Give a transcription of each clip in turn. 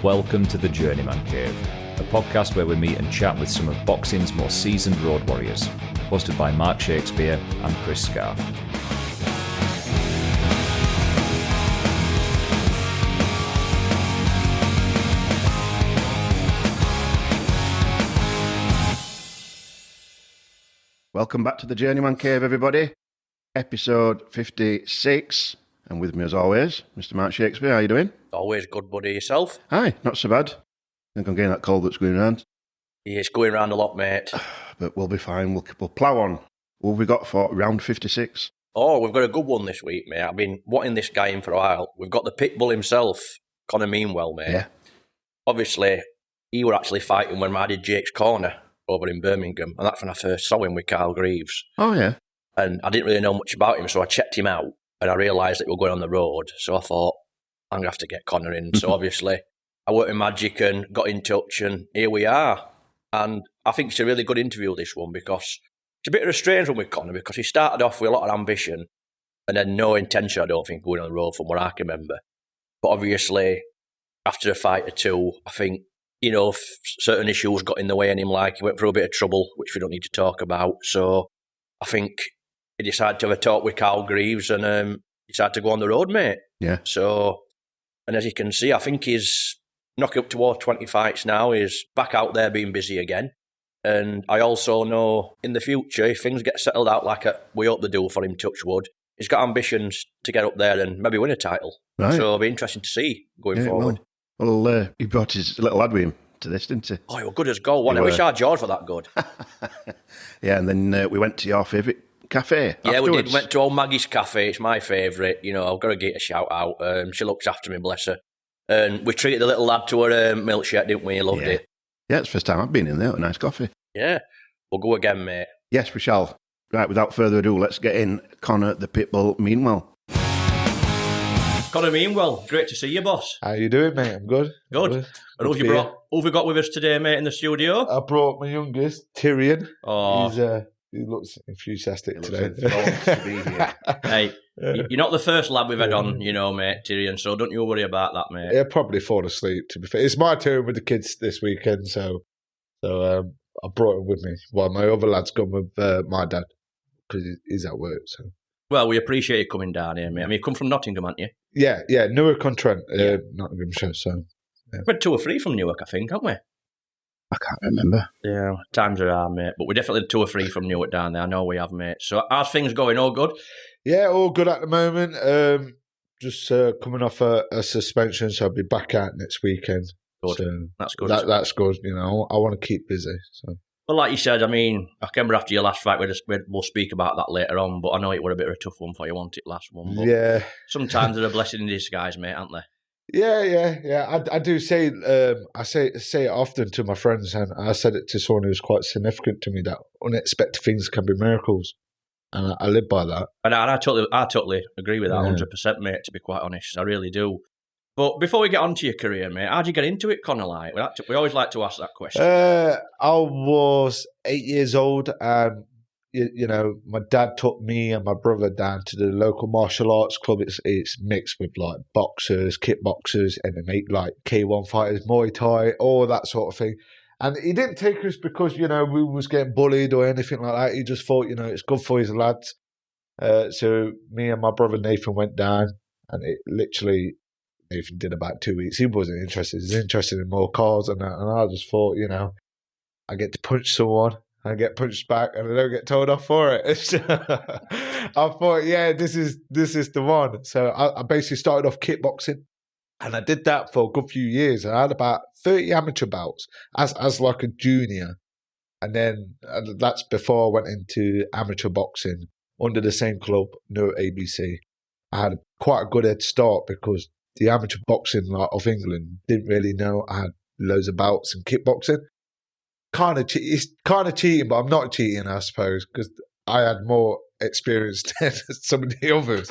Welcome to the Journeyman Cave, a podcast where we meet and chat with some of boxing's most seasoned road warriors, hosted by Mark Shakespeare and Chris Scarfe. Welcome back to the Journeyman Cave, everybody. Episode 56. And with me, as always, Mr. Mark Shakespeare. How you doing? Always good, buddy. Yourself? Hi, not so bad. I think I'm getting that cold that's going around. Yeah, it's going around a lot, mate. But we'll be fine. We'll plough on. What have we got for round 56? Oh, we've got a good one this week, mate. I've been wanting this guy in for a while. We've got the PitBull himself, Meanwell, mate. Yeah. Obviously, he were actually fighting when I did Jake's Corner over in Birmingham, and that's when I first saw him with Carl Greaves. Oh, yeah. And I didn't really know much about him, so I checked him out, and I realised that we were going on the road, so I thought, I'm going to have to get Connor in. So obviously, I worked in Magic and got in touch, and here we are. And I think it's a really good interview, this one, because it's a bit of a strange one with Connor, because he started off with a lot of ambition and then no intention, I don't think, going on the road from what I can remember. But obviously, after a fight or two, I think, certain issues got in the way of him, like he went through a bit of trouble, which we don't need to talk about. So I think he decided to have a talk with Carl Greaves and decided to go on the road, mate. Yeah. So, and as you can see, I think he's knocking up towards 20 fights now. He's back out there being busy again. And I also know in the future, if things get settled out like we hope they do for him, touch wood, he's got ambitions to get up there and maybe win a title. Right. So it'll be interesting to see going forward. Well, he brought his little lad with him to this, didn't he? Oh, he was good as gold. I wish our George were that good. Yeah, and then we went to your favourite cafe. Yeah, afterwards. we did. Went to old Maggie's Cafe. It's my favourite. I've got to give it a shout out. She looks after me, bless her. And we treated the little lad to her milkshake, didn't we? He loved it. Yeah, it's the first time I've been in there. A nice coffee. Yeah, we'll go again, mate. Yes, we shall. Right, without further ado, let's get in Connor the PitBull Meanwell. Connor Meanwell, great to see you, boss. How you doing, mate? I'm good. Good. And who have we got with us today, mate, in the studio? I brought my youngest, Tyrion. Oh. He looks enthusiastic today. To be here. Hey, you're not the first lad we've had on, mate, Tyrion, so don't you worry about that, mate. He'll probably fall asleep, to be fair. It's my turn with the kids this weekend, so I brought him with me. While my other lad's gone with my dad, because he's at work, so. Well, we appreciate you coming down here, mate. I mean, you come from Nottingham, haven't you? Yeah, Newark-on-Trent, Nottinghamshire, so. Yeah. We're 2 or 3 from Newark, I think, aren't we? I can't remember. Yeah, times are hard, mate. But we're definitely 2 or 3 from Newark down there. I know we have, mate. So how's things going? All good? Yeah, all good at the moment. Just coming off a suspension, so I'll be back out next weekend. Good. So that's good. That's good. I want to keep busy. So. Well, like you said, I mean, I can remember after your last fight, we'll speak about that later on, but I know it was a bit of a tough one for you, wasn't it, last one? But yeah. Sometimes they're a blessing in disguise, mate, aren't they? Yeah. I do say, I say it often to my friends, and I said it to someone who's quite significant to me, that unexpected things can be miracles. And I live by that. And I totally agree with that 100%, mate, to be quite honest. I really do. But before we get on to your career, mate, how'd you get into it, Connor? Like, we always like to ask that question. I was 8 years old, and my dad took me and my brother down to the local martial arts club. It's mixed with like boxers, kickboxers, MMA, like K1 fighters, Muay Thai, all that sort of thing. And he didn't take us because we was getting bullied or anything like that. He just thought it's good for his lads. So me and my brother Nathan went down, and it literally. Nathan did about 2 weeks. He wasn't interested. He was interested in more cars and that. And I just thought, I get to punch someone, I get punched back, and I don't get told off for it. I thought, yeah, this is the one. So I basically started off kickboxing, and I did that for a good few years. I had about 30 amateur bouts as like a junior, and then that's before I went into amateur boxing under the same club, no ABC. I had quite a good head start because the amateur boxing of England didn't really know I had loads of bouts in kickboxing. It's kind of cheating, but I'm not cheating, I suppose, because I had more experience than some of the others.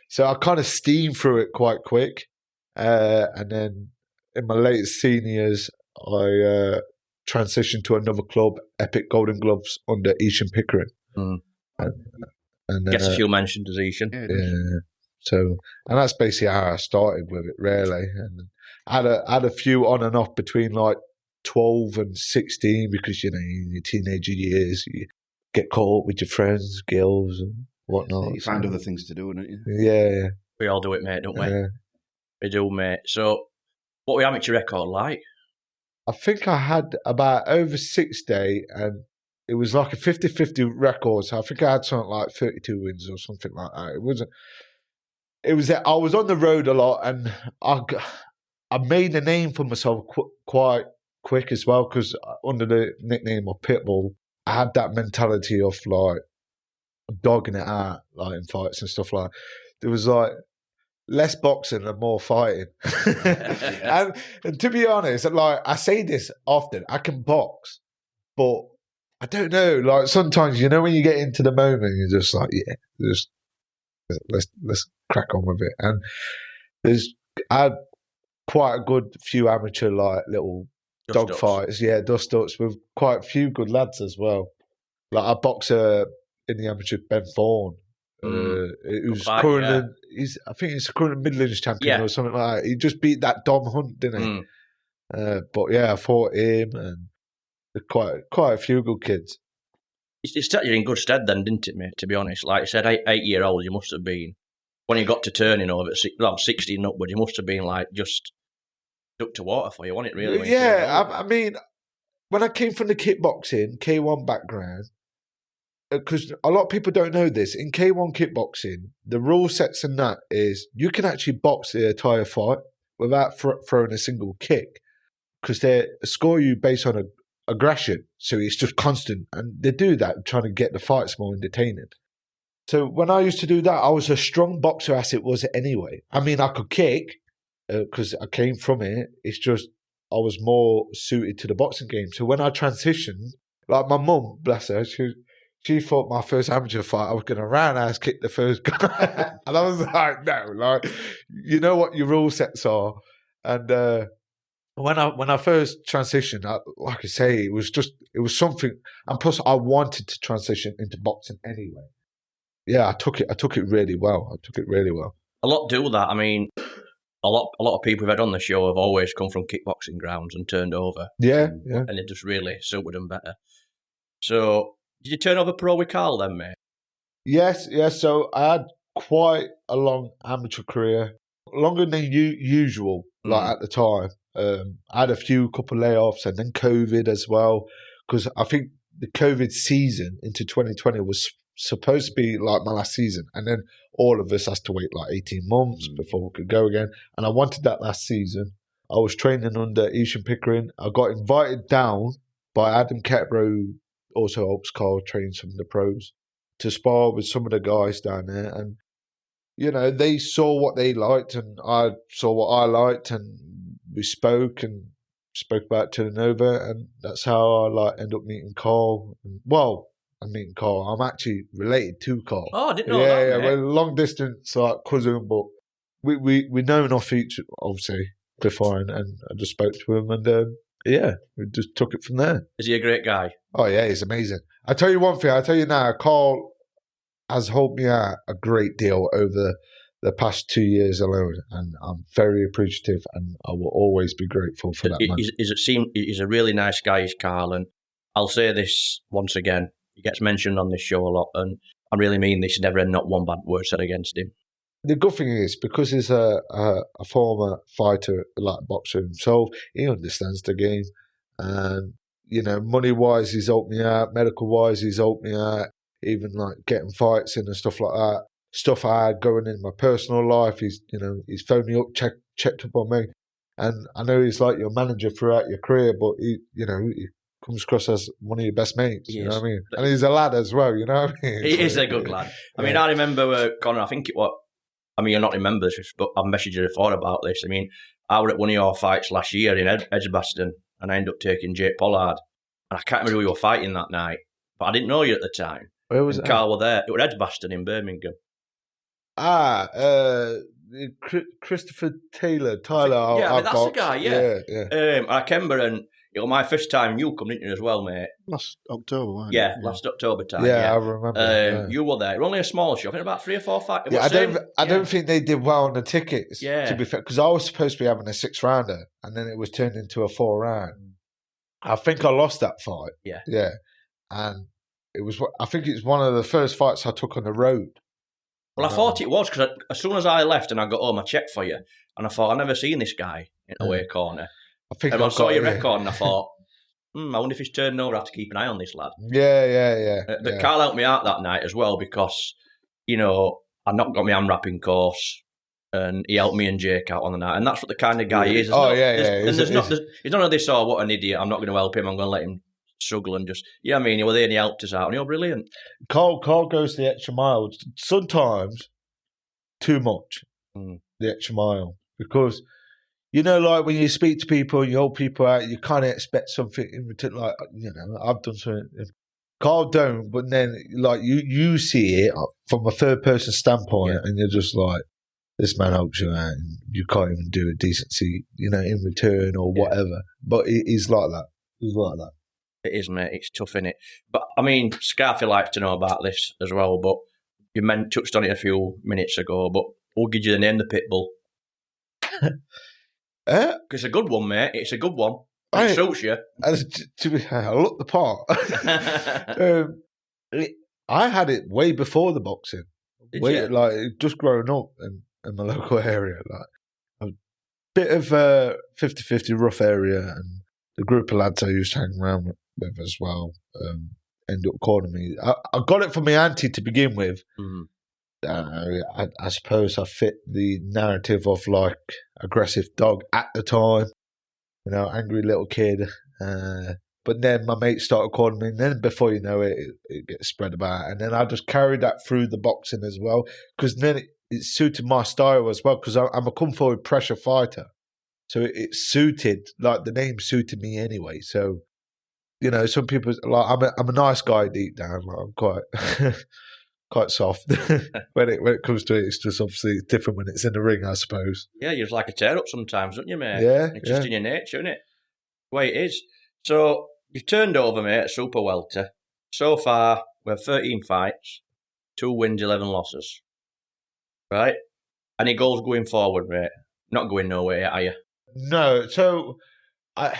So I kind of steamed through it quite quick. And then in my late seniors, I transitioned to another club, Epic Golden Gloves, under Eshan Pickering. Mm. And Gets a few mentions, Eshan. Yeah. So, and that's basically how I started with it, really. And I had a few on and off between like 12 and 16 because, you know, in your teenager years, you get caught up with your friends, girls and whatnot. You find other things to do, don't you? Yeah. We all do it, mate, don't we? Yeah. We do, mate. So, what was your amateur record like? I think I had about over 6 days, and it was like a 50-50 record. So I think I had something like 32 wins or something like that. It was I was on the road a lot, and I made a name for myself quite quick as well, because under the nickname of PitBull, I had that mentality of like dogging it out, like in fights and stuff like. There was like less boxing and more fighting. and to be honest, like I say this often, I can box, but I don't know. Like sometimes, you know, when you get into the moment, you're just like, yeah, just let's crack on with it. And I had quite a good few amateur like little dog fights, dust ups with quite a few good lads as well. Like I box in the amateur Ben Thorne. Who's current? I think he's current Midlands champion or something like that. He just beat that Dom Hunt, didn't he? But yeah, I fought him and quite a few good kids. It set you in good stead then, didn't it, mate? To be honest, like I said, 8-year-old, you must have been when you got to turning over at 16 upwards. You must have been like just up to water for you, wasn't it? Really? I mean, when I came from the kickboxing K1 background. Because a lot of people don't know this. In K1 kickboxing, the rule sets in that is you can actually box the entire fight without throwing a single kick, because they score you based on aggression. So it's just constant. And they do that, trying to get the fights more entertaining. So when I used to do that, I was a strong boxer as it was anyway. I mean, I could kick because I came from it. It's just I was more suited to the boxing game. So when I transitioned, like my mum, bless her, she thought my first amateur fight, I was going to roundhouse kick the first guy. And I was like, no, like, you know what your rule sets are. And when I first transitioned, like I say, it was something. And plus, I wanted to transition into boxing anyway. Yeah, I took it really well. A lot do that. I mean, a lot of people we've had on the show have always come from kickboxing grounds and turned over. Yeah. And it just really suited them better. So, did you turn over pro with Carl then, mate? Yes. So I had quite a long amateur career, longer than usual, like at the time. I had a couple layoffs and then COVID as well, because I think the COVID season into 2020 was supposed to be like my last season. And then all of us has to wait like 18 months before we could go again. And I wanted that last season. I was training under Ishan Pickering. I got invited down by Adam Ketbro, also helps Carl train some of the pros, to spar with some of the guys down there. And, you know, they saw what they liked and I saw what I liked, and we spoke about turning over, and that's how I end up meeting Carl. Well, I'm meeting Carl. I'm actually related to Carl. Oh, I didn't know that. Yeah, we're long distance cousin, but we known off each, obviously, before, and I just spoke to him, and we just took it from there. Is he a great guy? Oh, yeah, he's amazing. I tell you one thing, I tell you now, Carl has helped me out a great deal over the past 2 years alone, and I'm very appreciative, and I will always be grateful for that, man. He's a really nice guy, is Carl, and I'll say this once again, he gets mentioned on this show a lot, and I really mean this, never had not one bad word said against him. The good thing is, because he's a former fighter, like boxer himself, he understands the game, and you know, money-wise, he's helped me out. Medical-wise, he's helped me out. Even like getting fights in and stuff like that. Stuff I had going in my personal life. He's phoned me up, checked up on me, and I know he's like your manager throughout your career, but he comes across as one of your best mates. You know what I mean? And he's a lad as well. You know what I mean? He is a good lad. I mean, I remember Connor. I think it was. I mean, you'll not remember this, but I've messaged you before about this. I mean, I was at one of your fights last year in Edgbaston, and I ended up taking Jake Pollard. And I can't remember who you were fighting that night, but I didn't know you at the time. Where was it? Carl were there. It was Edgbaston in Birmingham. Christopher Tyler. Yeah, that's the guy, yeah. I can remember, and It was my first time you come, didn't you, as well, mate? Last October, wasn't Yeah, it? last October time. Yeah, I remember. You were there. It was only a small show. I think about 3 or 4 fights. Yeah, I don't think they did well on the tickets. Yeah. To be fair, because I was supposed to be having a 6-rounder, and then it was turned into a 4-round. I think I lost that fight. Yeah. Yeah, and it was. I think it's one of the first fights I took on the road. Well, I thought it was because as soon as I left and I got home, I checked for you, and I thought I've never seen this guy in the away corner. I think And I saw your record, and I thought, I wonder if he's turning over. I have to keep an eye on this lad. Yeah. But Carl helped me out that night as well because, I not got my hand wrapping course, and he helped me and Jake out on the night, and that's what the kind of guy he is. There's none of this. Oh, what an idiot! I'm not going to help him. I'm going to let him struggle and just. Yeah, I mean, he was there and he helped us out, and you're brilliant. Carl goes the extra mile. Sometimes too much. The extra mile because. Like when you speak to people and you help people out, you kind of expect something in return. Like, I've done something. Carl don't, but then like you see it from a third person standpoint, and you're just like, this man helps you out, and you can't even do a decency, in return or whatever. But he's like that. He's like that. It is, mate. It's tough, innit? But I mean, Scarfe likes to know about this as well. But you touched on it a few minutes ago. But who gives you the name, the PitBull? It's a good one, mate. It's a good one. It suits you. To be fair, I look the part. I had it way before the boxing. Like just growing up in my local area, like a bit of 50-50 rough area, and the group of lads I used to hang around with as well ended up calling me. I got it from my auntie to begin with. I suppose I fit the narrative of like aggressive dog at the time, angry little kid. But then my mates started calling me, and then before you know it, it gets spread about. And then I just carried that through the boxing as well, because then it suited my style as well, because I'm a come forward pressure fighter. So it suited, like the name suited me anyway. So, some people, like I'm a nice guy deep down. Like, I'm quite... quite soft when it comes to it. It's just obviously different when it's in the ring, I suppose. Yeah, you're just like a tear up sometimes, don't you, mate? Yeah, it's just in your nature, isn't it? The way it is. So you've turned over, mate, at super welter. So far, we have 13 fights, 2 wins, 11 losses. Right? Any goals going forward, mate? Not going nowhere, are you? No. So I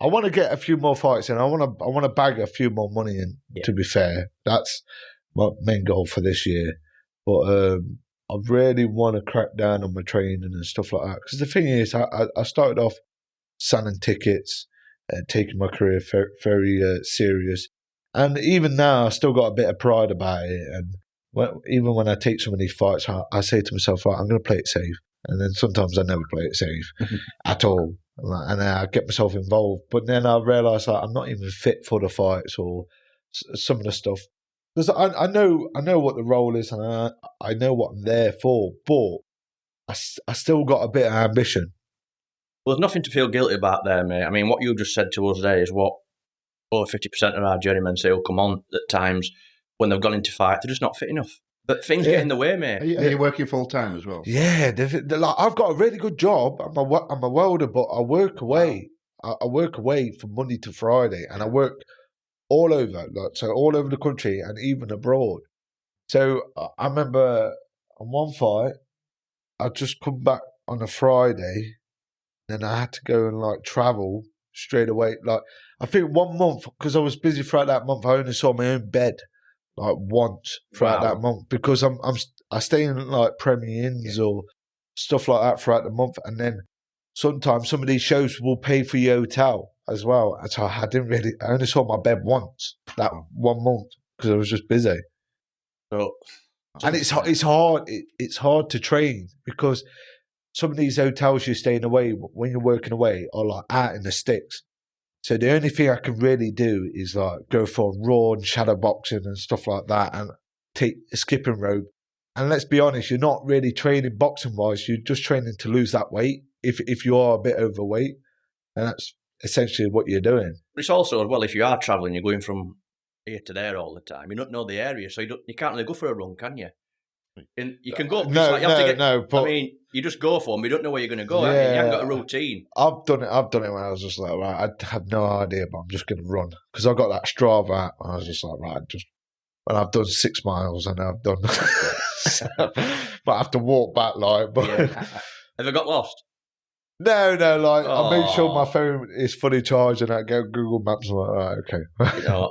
want to get a few more fights in. I want to bag a few more money in. Yeah. To be fair, that's my main goal for this year. But I really want to crack down on my training and stuff like that. Because the thing is, I started off selling tickets, taking my career very serious. And even now, I still got a bit of pride about it. And even when I take some of these fights, I say to myself, right, I'm going to play it safe. And then sometimes I never play it safe at all. And I get myself involved. But then I realise that I'm not even fit for the fights or some of the stuff. Because I know what the role is, and I know what I'm there for, but I still got a bit of ambition. Well, there's nothing to feel guilty about there, mate. I mean, what you just said to us there is what over 50% of our journeymen say will come on at times when they've gone into fight. They're just not fit enough. But things get in the way, mate. Are you working full time as well? Yeah, they're like, I've got a really good job. I'm a welder, but I work away. I work away from Monday to Friday, and I work all over, all over the country and even abroad. So I remember on one fight, I just come back on a Friday, and I had to go and travel straight away. I think 1 month, because I was busy throughout that month, I only saw my own bed once throughout that month, because I stay in Premier Inns or stuff like that throughout the month, and then sometimes some of these shows will pay for your hotel as well. And so I only saw my bed once that 1 month because I was just busy. So, and it's hard. It's hard to train because some of these hotels you're staying away when you're working away are out in the sticks. So the only thing I can really do is go for raw and shadow boxing and stuff like that, and take a skipping rope. And let's be honest, you're not really training boxing wise. You're just training to lose that weight if you are a bit overweight, and that's essentially what you're doing. But it's also, as well, if you are travelling, you're going from here to there all the time. You don't know the area, so you can't really go for a run, can you? You can go. No, you have to get, no. But I mean, you just go for them. You don't know where you're going to go. You haven't got a routine. I've done it when I was just like, right, I have no idea, but I'm just going to run because I got that Strava app, and I was just like, right, when I've done 6 miles and I've done, but I have to walk back like. But Have I got lost? No, I make sure my phone is fully charged and I go Google Maps. I'm like, right, okay.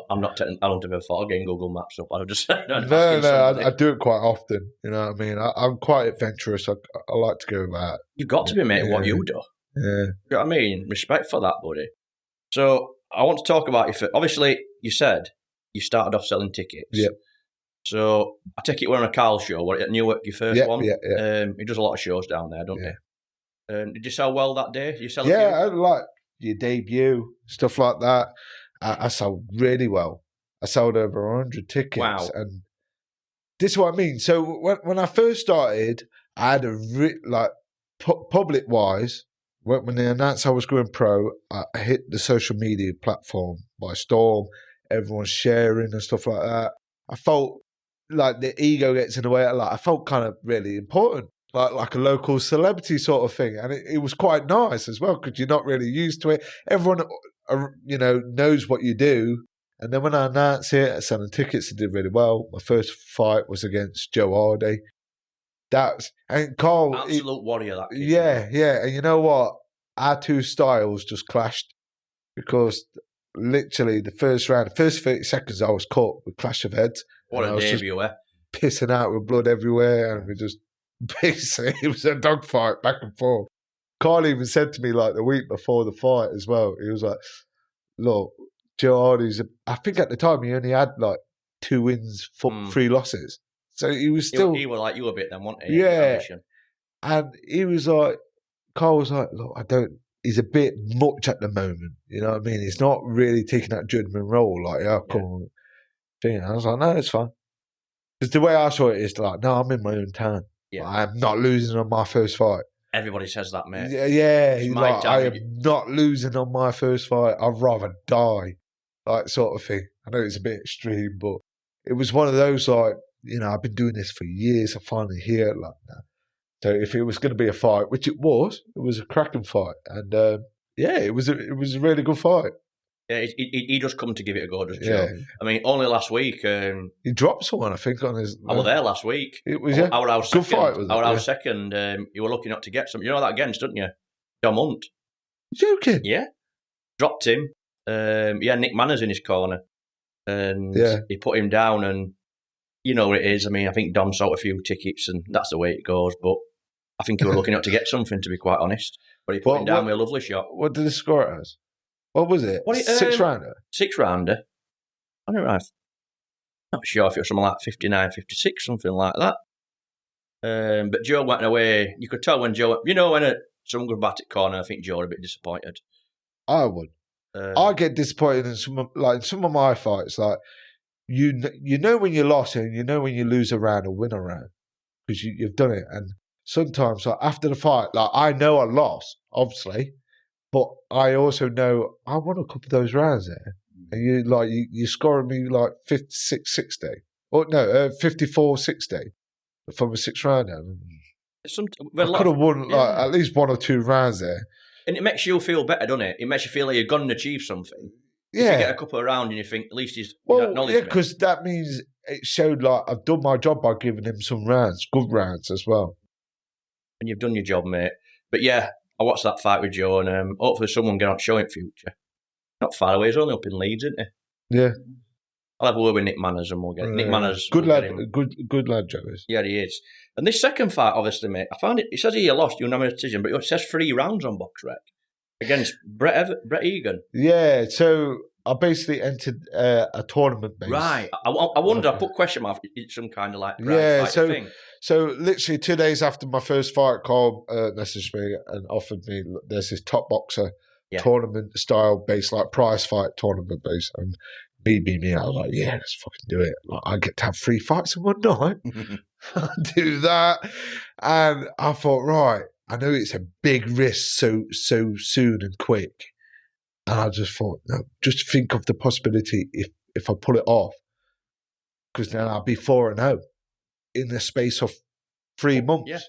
I'm not. I don't ever thought of getting Google Maps up. I'll just I do it quite often. You know what I mean? I'm quite adventurous. I like to go about. You've got to be, mate. What you do. Yeah. You know what I mean? Respect for that, buddy. So I want to talk about you. Obviously, you said you started off selling tickets. Yep. So I take it we're on a Carl show. At Newark, your first one. Yeah. He does a lot of shows down there, don't he? Did you sell well that day? You sell? I like your debut stuff like that. I sold really well. I sold over 100 tickets. Wow! And this is what I mean. So when I first started, I had public wise. When they announced I was going pro, I hit the social media platform by storm. Everyone's sharing and stuff like that. I felt like the ego gets in the way. I felt kind of really important. Like a local celebrity sort of thing. And it was quite nice as well because you're not really used to it. Everyone, knows what you do. And then when I announced it, selling tickets, I did really well. My first fight was against Joe Hardy. And Carl... Absolute warrior, that kid. Yeah. And you know what? Our two styles just clashed because literally the first 30 seconds I was caught with clash of heads. What a debut, pissing out with blood everywhere and we just... Basically, it was a dogfight back and forth. Carl even said to me like the week before the fight as well. He was like, "Look, Joe Hardy's. I think at the time he only had like 2 wins, 3 losses. So he was still. He was like you a bit then, wasn't he? Yeah, and he was like, Carl was like, "Look, I don't. He's a bit much at the moment. You know what I mean? He's not really taking that judgment role. Like, come on, thing." And I was like, "No, it's fine." Because the way I saw it is like, "No, I'm in my own town. Yeah. I'm not losing on my first fight." Everybody says that, mate. Yeah. Like, I am not losing on my first fight. I'd rather die, like sort of thing. I know it's a bit extreme, but it was one of those like, I've been doing this for years. I finally hear it like that. So if it was going to be a fight, which it was a cracking fight, and it was a really good fight. Yeah, he does come to give it a go, doesn't he? Yeah. I mean, only last week... he dropped someone, I think, on his... I was there last week. It was, Our good fight, was it? Our second, you were lucky not to get some... You know that against, don't you? Dom Hunt. Joking? Yeah. Dropped him. He had Nick Manners in his corner. And he put him down and... You know what it is. I mean, I think Dom sold a few tickets and that's the way it goes. But I think he was lucky not to get something, to be quite honest. But he put him down with a lovely shot. What did he score it as? What was it? 6-rounder? 6-rounder. I don't know. I'm not sure if it was something like 59, 56, something like that. But Joe went away. You could tell when Joe... when someone goes back at corner, I think Joe was a bit disappointed. I would. I get disappointed in some of my fights. Like, you know when you lost and you know when you lose a round or win a round because you've done it. And sometimes, like, after the fight, like, I know I lost, obviously. But I also know I won a couple of those rounds there. And you're scoring me like 56-60. Or no, 54-60 from a 6-rounder. I could have won at least 1 or 2 rounds there. And it makes you feel better, doesn't it? It makes you feel like you've gone and achieved something. Yeah. If you get a couple of rounds and you think, at least he's acknowledged me. Because that means it showed like I've done my job by giving him some rounds, good rounds as well. And you've done your job, mate. But yeah, I watched that fight with Joe, and hopefully someone get on show in future. Not far away, he's only up in Leeds, isn't he? Yeah. I'll have a word with Nick Manners and we'll get Nick Manners. Good lad, good lad, Joe is. Yeah, he is. And this second fight, obviously, mate, I found it says he lost, unanimous decision, but it says 3 rounds on BoxRec against Brett Egan. Yeah, so I basically entered a tournament base. Right. I wonder, I put question mark, it's some kind of like fight thing. So literally 2 days after my first fight, Carl messaged me and offered me, there's this top boxer tournament style base, like prize fight tournament base. And me, I was like, yeah, let's fucking do it. Like, I get to have 3 fights in one night. I'll do that. And I thought, right, I know it's a big risk so soon and quick. And I just thought, no, just think of the possibility if I pull it off, because then I'll be 4-0. in the space of 3 months. Yeah.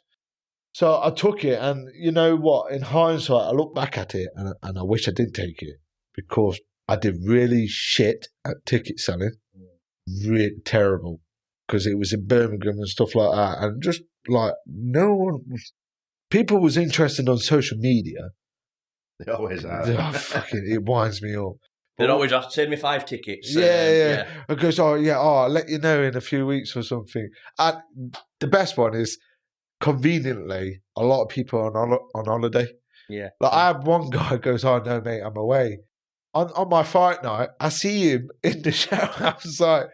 So I took it, and you know what? In hindsight, I look back at it, and I wish I didn't take it, because I did really shit at ticket selling, really terrible, because it was in Birmingham and stuff like that, and just like people was interested on social media. They always are. It winds me up. They'd always ask, send me 5 tickets. Yeah. It goes, I'll let you know in a few weeks or something. And the best one is, conveniently, a lot of people are on holiday. Yeah. Like, I had one guy who goes, oh, no, mate, I'm away. On my fight night, I see him in the show. I was like,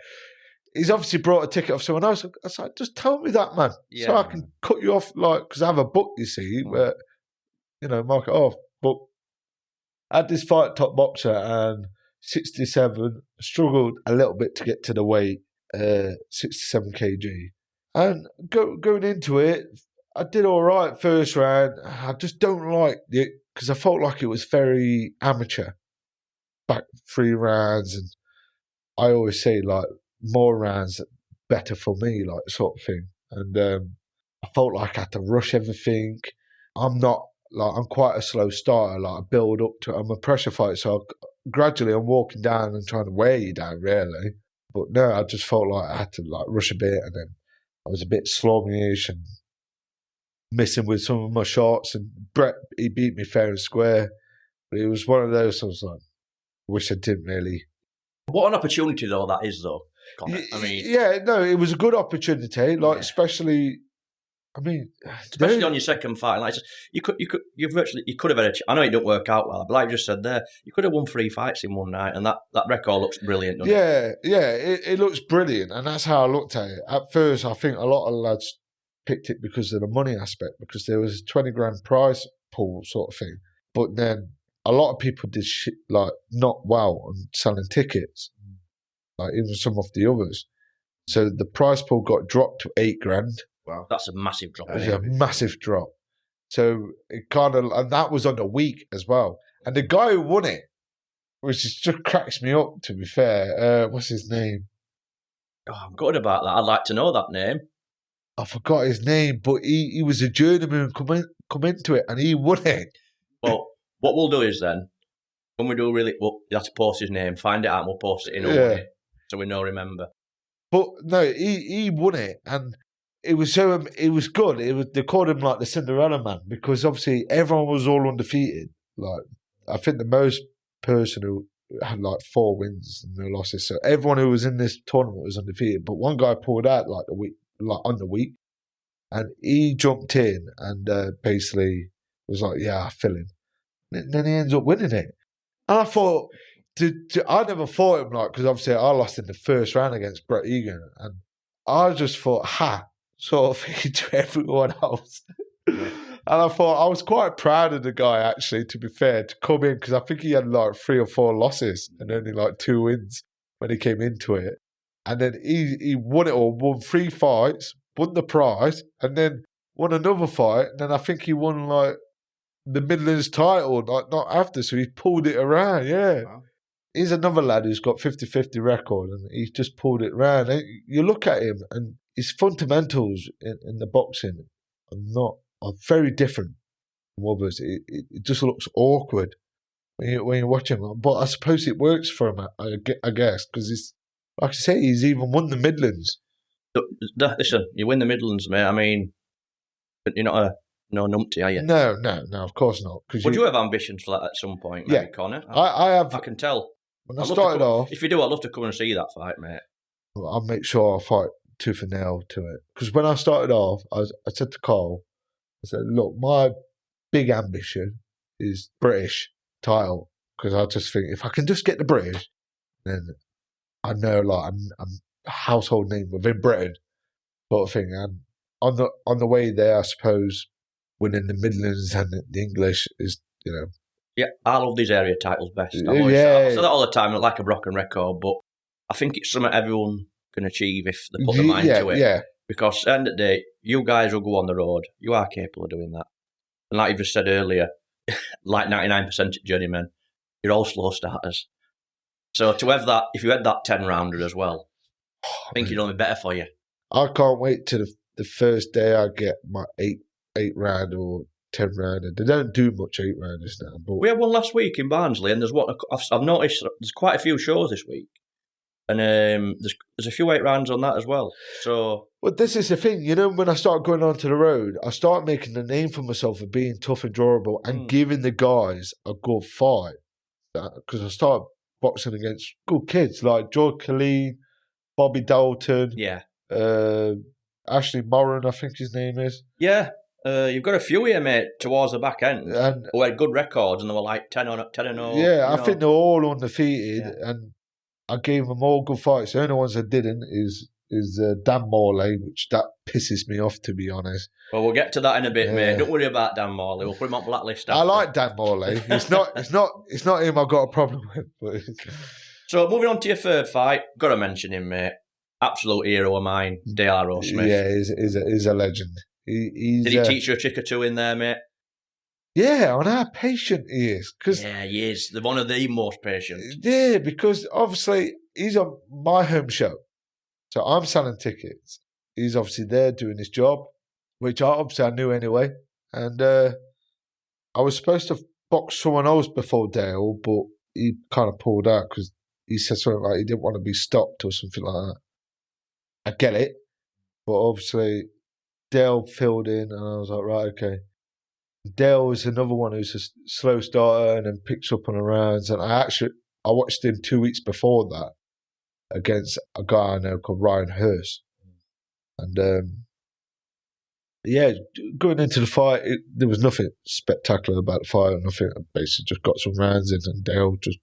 he's obviously brought a ticket off someone else. I was like, just tell me that, man. Yeah. So I can cut you off, like, because I have a book, you see, where, mark it off. But I had this fight top boxer, and 67, struggled a little bit to get to the weight, 67 kg. And going into it, I did all right first round. I just don't like it, because I felt like it was very amateur. Back 3 rounds, and I always say, like, more rounds better for me, like, sort of thing. And I felt like I had to rush everything. I'm quite a slow starter. Like, I build up to it. I'm a pressure fighter, so gradually I'm walking down and trying to wear you down, really. But no, I just felt like I had to, like, rush a bit, and then I was a bit sluggish and missing with some of my shots. And Brett, he beat me fair and square. But it was one of those, I was like, wish I didn't really. What an opportunity, though, that is, though, Connor. I mean, yeah, no, it was a good opportunity. Like, especially, I mean, especially on your second fight, like you could have had I know it didn't work out well, but like you just said there, you could have won 3 fights in one night, and that record looks brilliant, doesn't it? Yeah, it looks brilliant, and that's how I looked at it. At first, I think a lot of lads picked it because of the money aspect, because there was a 20 grand prize pool sort of thing. But then a lot of people did shit, like, not well on selling tickets, like even some of the others. So the prize pool got dropped to 8 grand. Wow, that's a massive drop. It was a massive drop. So it and that was on the week as well. And the guy who won it, which just cracks me up, to be fair. What's his name? Oh, I'm good about that. I'd like to know that name. I forgot his name, but he was a journeyman come into it, and he won it. Well, what we'll do is then, when we do you have to post his name, find it out, and we'll post it in over so we know, remember. But no, he won it, and it was good. They called him like the Cinderella man, because obviously everyone was all undefeated. Like, I think the most person who had like 4 wins and no losses. So everyone who was in this tournament was undefeated. But one guy pulled out like on the week, and he jumped in and basically was like, "Yeah, I feel him." And then he ends up winning it. And I thought, I never fought him, like, because obviously I lost in the first round against Brett Egan, and I just thought, sort of thinking to everyone else. And I thought I was quite proud of the guy, actually, to be fair, to come in, because I think he had like 3 or 4 losses and only like 2 wins when he came into it. And then he won it all, won 3 fights, won the prize, and then won another fight. And then I think he won like the Midlands title, like not after, so he pulled it around, yeah. Wow. He's another lad who's got 50-50 record, and he's just pulled it around. And you look at him, and his fundamentals in the boxing are very different from others. It just looks awkward when you watch him. But I suppose it works for him, I guess, because he's, like I say, he's even won the Midlands. Listen, you win the Midlands, mate. I mean, you're not no numpty, are you? No, of course not. Would you have ambitions for that at some point, maybe, Connor? I have. I can tell. When I started off... If you do, I'd love to come and see that fight, mate. I'll make sure I fight tooth and nail to it. Because when I started off, I said to Carl, I said, look, my big ambition is British title. Because I just think, if I can just get the British, then I know, like, I'm a household name within Britain, sort of thing. And on the way there, I suppose, winning the Midlands and the English is, you know... Yeah, I love these area titles best. I say that all the time, like a broken record, but I think it's something everyone can achieve if they put their mind to it. Yeah. Because at the end of the day, you guys will go on the road. You are capable of doing that. And like you just said earlier, like 99% of journeymen, you're all slow starters. So to have that, if you had that 10-rounder as well, I think it'd only be better for you. I can't wait till the first day I get my eight round or 10 rounder. They don't do much 8 rounders now. But We had one last week in Barnsley, and there's what I've noticed. There's quite a few shows this week, and there's a few 8 rounds on that as well. So, well, this is the thing, you know. When I start going onto the road, I start making a name for myself of being tough and durable and giving the guys a good fight. Because I started boxing against good kids like George Killeen, Bobby Dalton, Ashley Moran, I think his name is. Yeah. You've got a few here, mate, towards the back end who had good records, and they were like 10-0. Yeah, I think they're all undefeated, and I gave them all good fights. The only ones I didn't is Dan Morley, which that pisses me off, to be honest. Well, we'll get to that in a bit, mate. Don't worry about Dan Morley. We'll put him on blacklist after. I like Dan Morley. It's not him I've got a problem with. But so moving on to your third fight, got to mention him, mate. Absolute hero of mine, D.R.O. Smith. Yeah, he's a legend. Did he teach you a trick or two in there, mate? Yeah, on how patient he is. Yeah, he is. They're one of the most patient. Yeah, because obviously he's on my home show. So I'm selling tickets. He's obviously there doing his job, which I knew anyway. And I was supposed to box someone else before Dale, but he kind of pulled out because he said something like he didn't want to be stopped or something like that. I get it. But obviously Dale filled in and I was like, right, okay. Dale is another one who's a slow starter and then picks up on the rounds. And I watched him 2 weeks before that against a guy I know called Ryan Hurst. And going into the fight, there was nothing spectacular about the fight. Nothing. I basically just got some rounds in and Dale just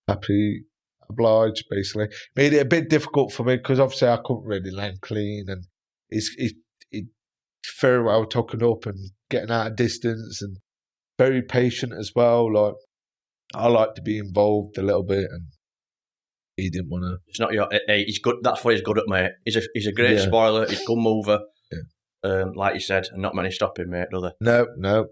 happy, obliged, basically. Made it a bit difficult for me because obviously I couldn't really land clean and he's very well tucking up and getting out of distance and very patient as well. Like I like to be involved a little bit, and he didn't want to. It's not your. He's good. That's what he's good at, mate. He's a great spoiler. He's a good mover. Yeah. Like you said, and not many stop him, mate, do they? No.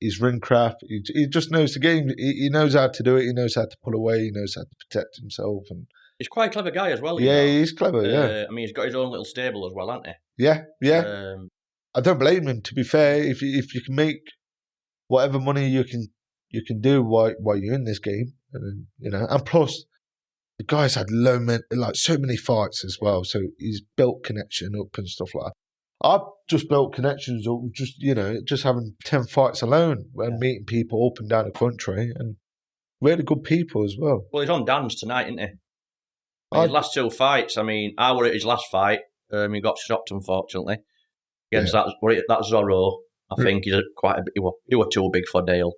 He's ring craft. He just knows the game. He knows how to do it. He knows how to pull away. He knows how to protect himself. And he's quite a clever guy as well. Yeah, he's clever. Yeah, I mean, he's got his own little stable as well, hasn't he? Yeah. I don't blame him. To be fair, if you can make whatever money you can do while you're in this game, and and plus the guy's had so many fights as well, so he's built connection up and stuff like that. I've just built connections up, just having 10 fights alone and meeting people up and down the country and really good people as well. Well, he's on Dan's tonight, isn't he? His last 2 fights. I mean, I were at his last fight. He got stopped, unfortunately, against that Zorro. I think he's he were too big for Dale,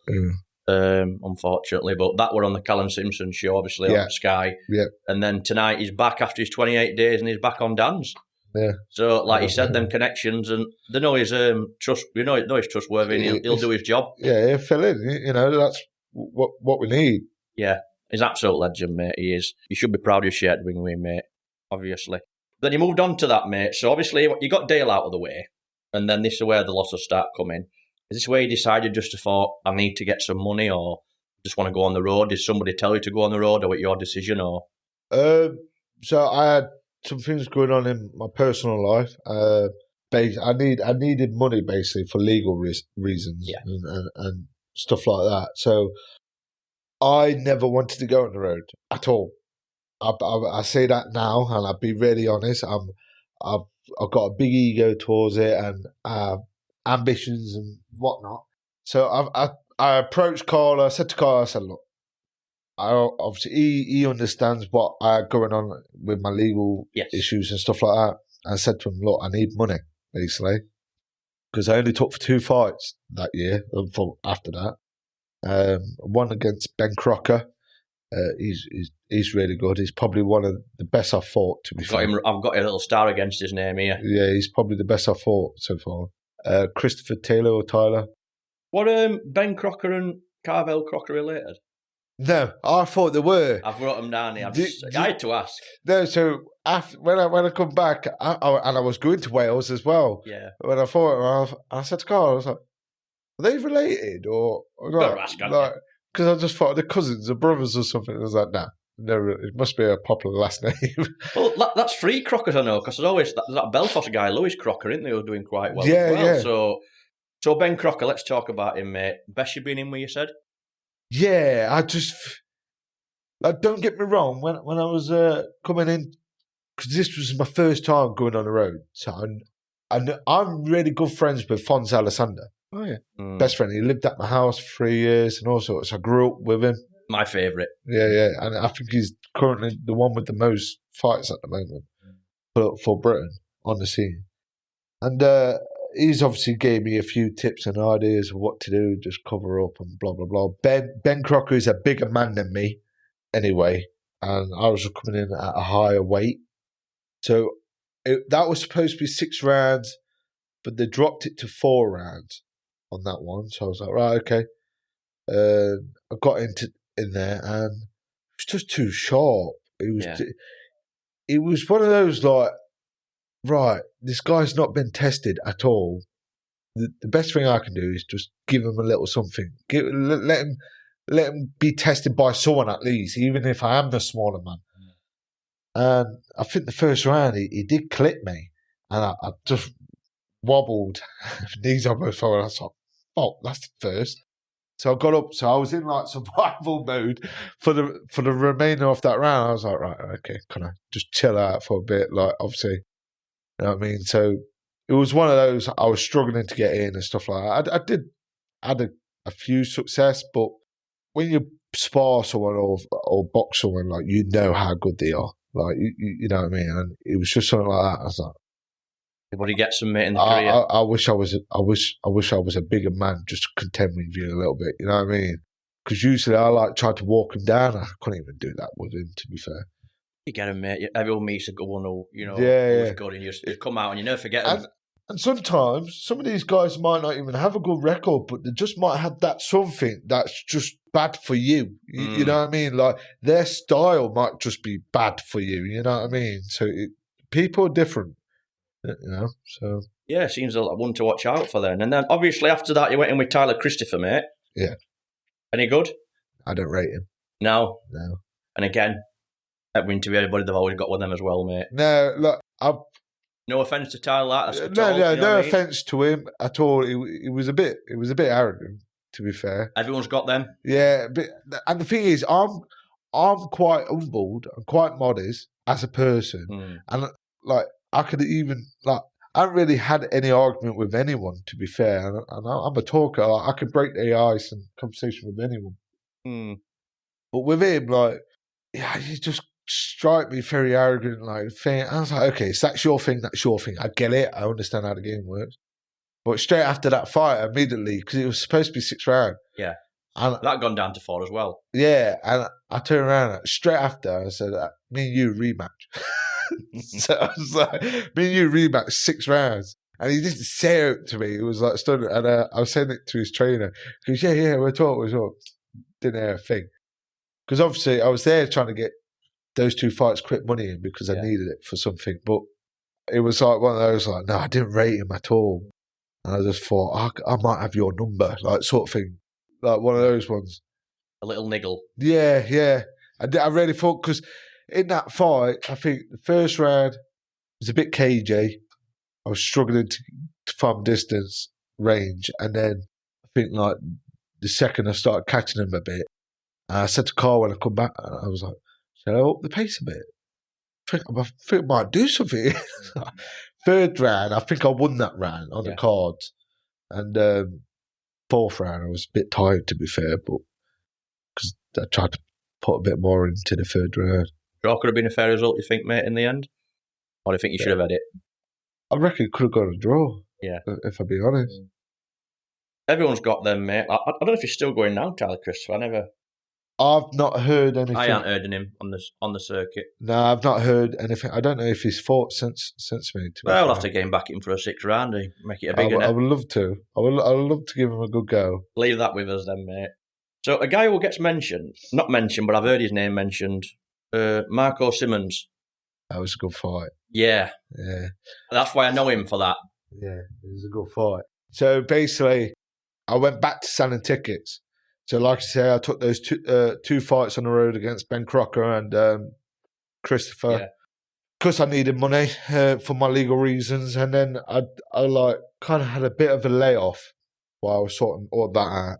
unfortunately. But that were on the Callum Simpson show, obviously on Sky. Yeah. And then tonight he's back after his 28 days, and he's back on Dan's. Yeah. So, like you said, them connections, and they know he's trust. We know he's trustworthy, and he'll do his job. Yeah, he'll fill in. That's what we need. Yeah, he's an absolute legend, mate. He is. You should be proud of your shared wing win, mate. Obviously. Then you moved on to that, mate. So obviously you got Dale out of the way, and then this is where the losses start coming. Is this where you decided just to thought, I need to get some money, or just want to go on the road? Did somebody tell you to go on the road, or was it your decision? Or so I had some things going on in my personal life. I needed money basically for legal reasons and stuff like that. So I never wanted to go on the road at all. I say that now, and I'll be really honest. I've got a big ego towards it and ambitions and whatnot. So I approached Carl. I said to Carl, I said, look, obviously he understands what I had going on with my legal issues and stuff like that. I said to him, look, I need money, basically, because I only took for 2 fights that year. After that, one against Ben Crocker. He's really good. He's probably one of the best I've fought, to be fair. I've got a little star against his name here. Yeah, he's probably the best I've fought so far. Christopher Taylor or Tyler. What Ben Crocker and Carvel Crocker related? No, I thought they were. I've wrote them down here. I had to ask. No, so after when I come back, and I was going to Wales as well. Yeah. When I thought, I said to Carl, I was like, are they related or not? Better ask, because I just thought they're cousins or brothers or something. I was like, nah. No, it must be a popular last name. Well, that's three Crockers I know, because there's always that Belfast guy, Lewis Crocker, isn't they, who's doing quite well Yeah, as well. yeah. So Ben Crocker, let's talk about him, mate. Best you've been in where you said? Yeah, don't get me wrong. When I was coming in, because this was my first time going on the road, so I'm really good friends with Fons Alessander. Oh, yeah. Best friend. He lived at my house for 3 years and all sorts. I grew up with him. My favourite. Yeah. And I think he's currently the one with the most fights at the moment for Britain on the scene. And he's obviously gave me a few tips and ideas of what to do, just cover up and blah, blah, blah. Ben Crocker is a bigger man than me anyway, and I was coming in at a higher weight. So that was supposed to be 6 rounds, but they dropped it to 4 rounds on that one. So I was like, right, okay. I got in there, and it was just too sharp. It was one of those like, right, this guy's not been tested at all. The best thing I can do is just give him a little something. Let him be tested by someone at least, even if I am the smaller man. And I think the first round he did clip me, and I just wobbled, knees on both forward. I was like, "Oh, that's the first." So I got up. So I was in like survival mode for the remainder of that round. I was like, right, okay, can I just chill out for a bit? Like, obviously, you know what I mean. So it was one of those. I was struggling to get in and stuff like that. I had a few success, but when you spar someone or box someone, like, you know how good they are. Like, you know what I mean. And it was just something like that. I was like, everybody gets some, mate, in the career. I wish I was a bigger man just to contend with you a little bit. You know what I mean? Because usually I tried to walk him down. I couldn't even do that with him, to be fair. You get him, mate. Everyone meets a good one who, yeah. good, and you come out and you never forget him. And sometimes some of these guys might not even have a good record, but they just might have that something that's just bad for you. You know what I mean? Like, their style might just be bad for you. You know what I mean? So people are different. You know, so yeah, seems like one to watch out for then. And then obviously after that, you went in with Tyler Christopher, mate. Yeah. Any good? I don't rate him. No. And again, every interview, everybody, they've always got one of them as well, mate. No, look, no offense to Tyler. No offense to him at all. He was a bit arrogant, to be fair. Everyone's got them. Yeah, and the thing is, I'm quite humbled and quite modest as a person, and like, I could even, like, I haven't really had any argument with anyone, to be fair. And I'm a talker. Like, I could break the ice and conversation with anyone. But with him, like, yeah, he just strike me very arrogant, like, thing. I was like, okay, so that's your thing. I get it. I understand how the game works. But straight after that fight, immediately, because it was supposed to be 6 rounds. Yeah. And that gone down to 4 as well. Yeah, and I turned around straight after. I said, "Me and you rematch." So I was like, "Me and you rematch 6 rounds," and he didn't say it to me. It was like stood, and I was saying it to his trainer. He goes, "Yeah, we're talking." Didn't hear a thing, because obviously I was there trying to get those 2 fights quick money in because I needed it for something. But it was like one of those, like, no, I didn't rate him at all, and I just thought, I might have your number, like, sort of thing. Like one of those ones. A little niggle. Yeah. I really thought, because in that fight, I think the first round was a bit cagey. I was struggling to find distance, range. And then I think, like, the second I started catching him a bit, I said to Carl when I come back, I was like, shall I up the pace a bit? I think I might do something. Third round, I think I won that round on the cards. And 4th round, I was a bit tired, to be fair, but because I tried to put a bit more into the 3rd round. Draw could have been a fair result, you think, mate, in the end? Or do you think you should have had it? I reckon it could have gone a draw. Yeah. If I be honest. Everyone's got them, mate. I don't know if he's still going now, Tyler Christopher. I've not heard anything. I haven't heard him on the circuit. No, I've not heard anything. I don't know if he's fought since me. I'll have to get him back in for a 6th round and make it a bigger. I would love to. I would love to give him a good go. Leave that with us then, mate. So a guy who gets mentioned, not mentioned, but I've heard his name mentioned, Marco Simmons. That was a good fight. Yeah. Yeah. That's why I know him for that. Yeah, it was a good fight. So basically, I went back to selling tickets So, like I say, I took those two fights on the road against Ben Crocker and Christopher because I needed money for my legal reasons, and then I like kind of had a bit of a layoff while I was sorting all that out,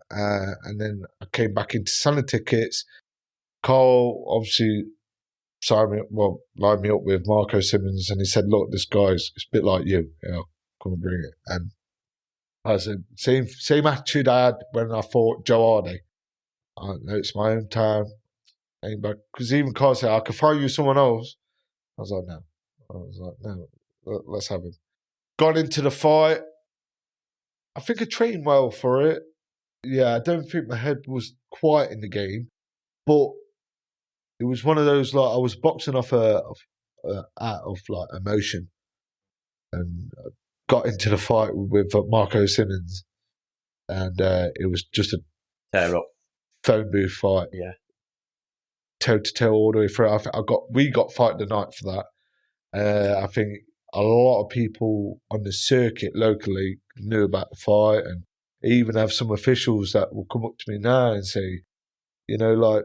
and then I came back into selling tickets. Carl obviously lined me up with Marco Simmons, and he said, "Look, this guy's it's a bit like you, come and bring it." And I said, "Same attitude I had when I fought Joe Hardy. I know it's my own time, because even Carl said I could find you someone else." I was like, "No, let's have him." Got into the fight. I think I trained well for it. Yeah, I don't think my head was quite in the game, but it was one of those like I was boxing out of like emotion, and got into the fight with Marco Simmons, and it was just a tear up phone booth fight. Yeah, toe to toe all the way through. We got fight the night for that. I think a lot of people on the circuit locally knew about the fight, and even have some officials that will come up to me now and say, like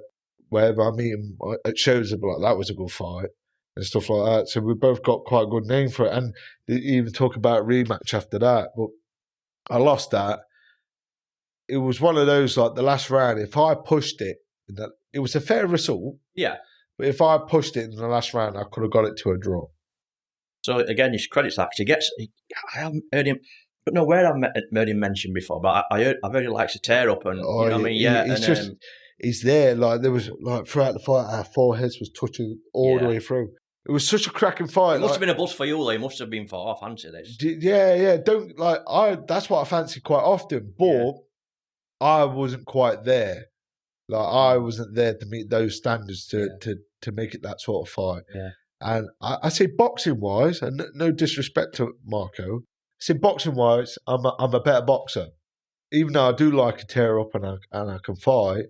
wherever I meet them at shows, they'll be like, "That was a good fight," and stuff like that. So we both got quite a good name for it, and they even talk about a rematch after that. But I lost that. It was one of those like the last round. If I pushed it, it was a fair result. Yeah, but if I pushed it in the last round, I could have got it to a draw. So again, his credits that because I haven't heard him. But no, where I've heard him mentioned before, but I've heard he likes to tear up, and you know what I mean. Yeah, he's just he's there. Like there was like throughout the fight, our foreheads was touching all the way through. It was such a cracking fight. It must have been a buzz for you, though. It must have been for fancy this. Yeah. Don't like that's what I fancy quite often, but I wasn't quite there. Like I wasn't there to meet those standards to make it that sort of fight. Yeah. And I say boxing wise, and no disrespect to Marco, I say boxing wise, I'm a better boxer. Even though I do like a tear up and I can fight,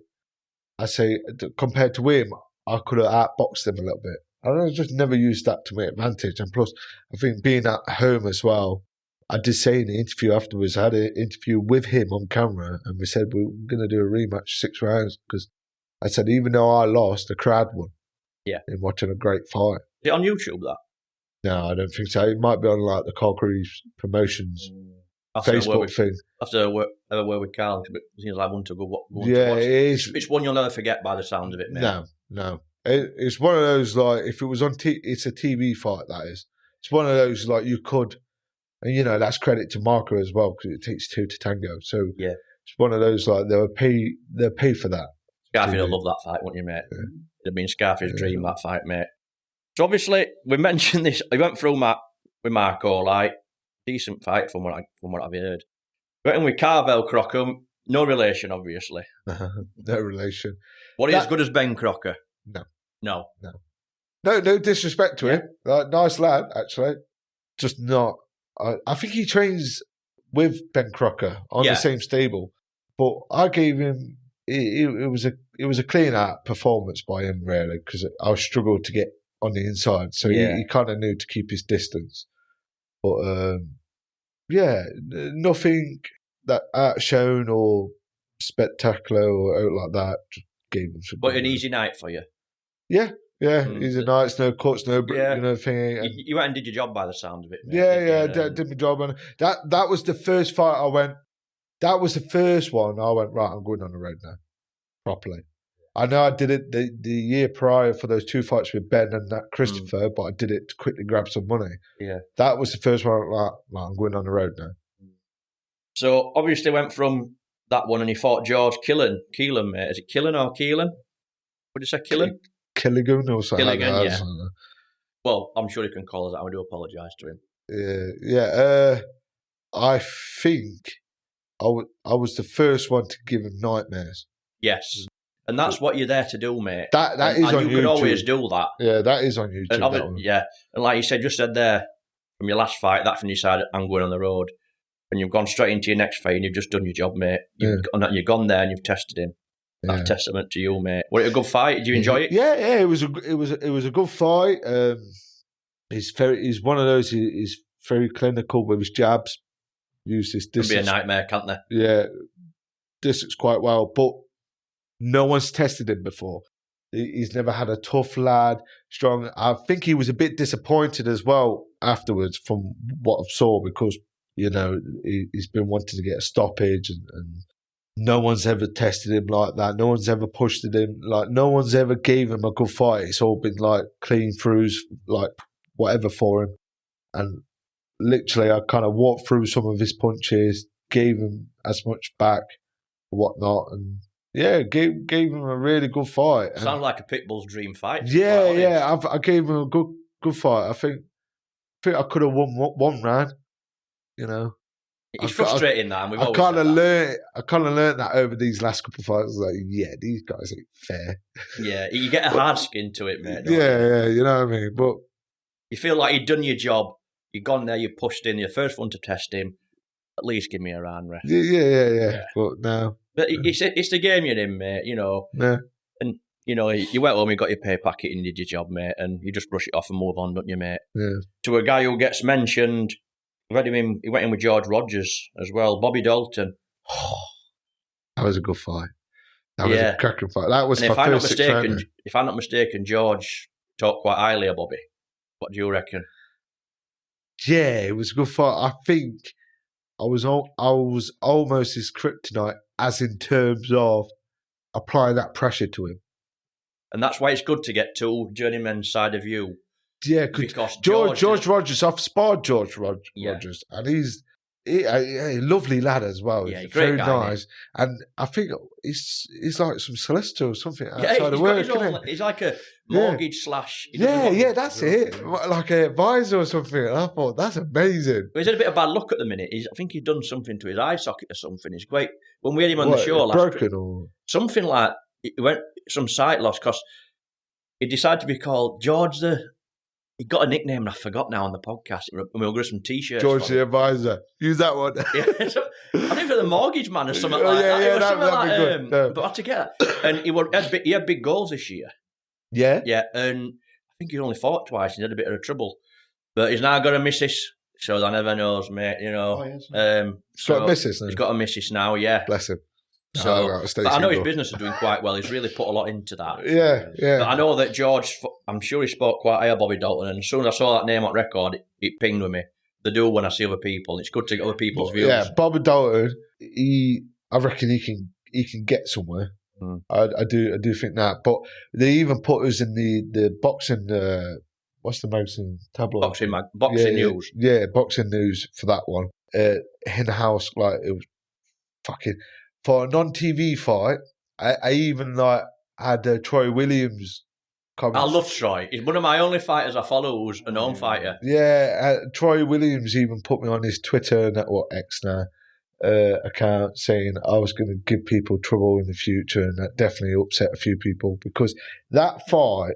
I say compared to him, I could have outboxed him a little bit. I just never used that to my advantage. And plus, I think being at home as well, I did say in the interview afterwards, I had an interview with him on camera, and we said we're going to do a rematch 6 rounds, because I said even though I lost, the crowd won. Yeah, in watching a great fight. Is it on YouTube, that? No, I don't think so. It might be on like the Calgary Promotions Facebook thing. After a word with Carl, it seems like one to go watch. Yeah, it is. It's one you'll never forget by the sound of it, mate. No. It's one of those, like, if it was on it's a TV fight, that is. It's one of those, like, you could, and that's credit to Marco as well, because it takes 2 to tango. So yeah, it's one of those, like, they'll pay for that. Scarfe will love that fight, wouldn't you, mate? Yeah. It'd been Scarfe's dream, that fight, mate. So obviously, we mentioned this. I went through with Marco, like, decent fight from what I've heard. Went with Carvel Crocker, no relation, obviously. No relation. What is as good as Ben Crocker? No. No disrespect to him. Nice lad, actually. Just not. I think he trains with Ben Crocker on the same stable, but I gave him. It was a clean out performance by him, really, because I struggled to get on the inside, so he kind of knew to keep his distance. But nothing that outshone or spectacular or out like that. Just gave him some. But an easy night for you. Yeah. Easy nights, no cuts, no thing. And you went and did your job by the sound of it. Mate. Did my job, and that was the first fight I went. That was the first one I went, right, I'm going on the road now, properly. I know I did it the year prior for those 2 fights with Ben and that Christopher, but I did it to quickly grab some money. Yeah. That was the first one, right, I'm going on the road now. So, obviously went from that one and he fought George Keelan, mate. Is it Keelan or Keelan? What did you say, Keelan? Killigan or something. Killigan, yeah. Well, I'm sure he can call us that. I do apologise to him. Yeah. I think I was the first one to give him nightmares. Yes. And that's what you're there to do, mate. That is on YouTube. And you can always do that. Yeah, that is on YouTube. And like you said, just said there, from your last fight, that's when you decided, I'm going on the road. And you've gone straight into your next fight and you've just done your job, mate. You've gone there and you've tested him. That's testament to you, mate. Was it a good fight? Did you enjoy it? Yeah. It was a good fight. He's one of those. He's very clinical with his jabs. Use this distance. Can be a nightmare, can't they? Yeah, distance quite well. But No one's tested him before. He's never had a tough lad, strong. I think he was a bit disappointed as well afterwards from what I saw because, he's been wanting to get a stoppage and no one's ever tested him like that. No one's ever pushed at him. Like, no one's ever gave him a good fight. It's all been like clean throughs, like whatever for him. And literally, I kind of walked through some of his punches, gave him as much back, whatnot, and yeah, gave him a really good fight. Sounds like a Pitbull's dream fight. Yeah. I gave him a good fight. I think I could have won one round. It's frustrating that, and we've always I kind of learned that over these last couple of fights. Like, yeah, these guys ain't fair. Yeah, you get a hard skin to it, mate. Yeah, you know what I mean. But you feel like you've done your job. You've gone there, you pushed in. You're the first one to test him. At least give me a round ref. Yeah. But no. But it's the game you're in, mate. Yeah. And you went home, you got your pay packet, and you did your job, mate. And you just brush it off and move on, don't you, mate? Yeah. To a guy who gets mentioned. He went in with George Rogers as well. Bobby Dalton. That was a good fight. That was a cracking fight. That was my first 6 rounder. If I'm not mistaken, George talked quite highly of Bobby. What do you reckon? Yeah, it was a good fight. I think I was almost his kryptonite, as in terms of applying that pressure to him. And that's why it's good to get two journeymen side of you. Yeah, because George Rogers, I've sparred George Rogers, and he's a lovely lad as well. Yeah, he's great very guy, nice, and I think he's like some solicitor or something Yeah, outside of work. He's like a mortgage slash. Yeah, that's it. Like an advisor or something. And I thought that's amazing. But he's had a bit of bad luck at the minute. I think he's done something to his eye socket or something. He's great. When we had him on the show last week, or something like he went some sight loss because he decided to be called George He got a nickname, and I forgot now on the podcast. And we'll get some T-shirts. George the Advisor. Use that one. I think for the mortgage man or something like that. Yeah, that'd be good. But I had to get that. And he had big goals this year. Yeah? Yeah, and I think he only fought twice. He had a bit of trouble. But he's now got a missus, so that never knows, mate, He's got a missus now? He's got a missus now, yeah. Bless him. But I know his business is doing quite well. He's really put a lot into that. Yeah. But I know that George, I'm sure he spoke quite high of Bobby Dalton, and as soon as I saw that name on record, it pinged with me. They do when I see other people, and it's good to get other people's views. Yeah, Bobby Dalton, I reckon he can get somewhere. I do think that. But they even put us in the boxing. What's the magazine tabloid? Boxing news. Yeah, boxing news for that one. In the house, like it was fucking. For a non-TV fight, I even had Troy Williams come. I love Troy. He's one of my only fighters I follow who's a known fighter. Yeah, Troy Williams even put me on his Twitter network X now account saying I was going to give people trouble in the future, and that definitely upset a few people because that fight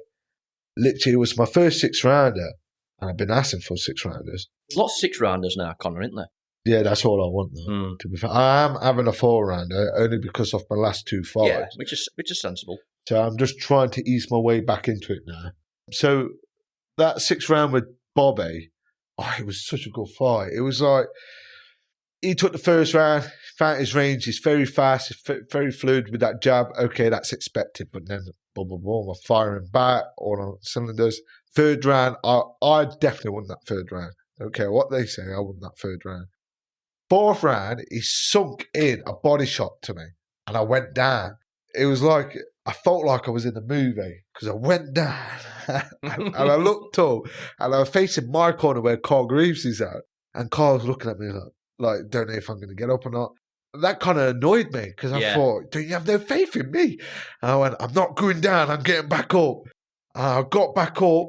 literally was my first 6-rounder, and I've been asking for 6-rounders. There's lots of 6-rounders now, Connor, isn't there? Yeah, that's all I want though, to be fair. I am having a 4-rounder only because of my last 2 fights. Yeah, which is sensible. So I'm just trying to ease my way back into it now. So that 6th round with Bobby, it was such a good fight. It was like, he took the first round, found his range, he's very fast, he's very fluid with that jab. Okay, that's expected, but then boom, boom, boom, I'm firing back, all on cylinders. 3rd round, I definitely won that 3rd round. I don't care what they say, I won that 3rd round. 4th round, he sunk in a body shot to me, and I went down. It was like, I felt like I was in a movie, because I went down, and I looked up, and I was facing my corner where Carl Greaves is at, and Carl was looking at me like, don't know if I'm going to get up or not. That kind of annoyed me, because I thought, do you have no faith in me? And I went, I'm not going down, I'm getting back up. And I got back up,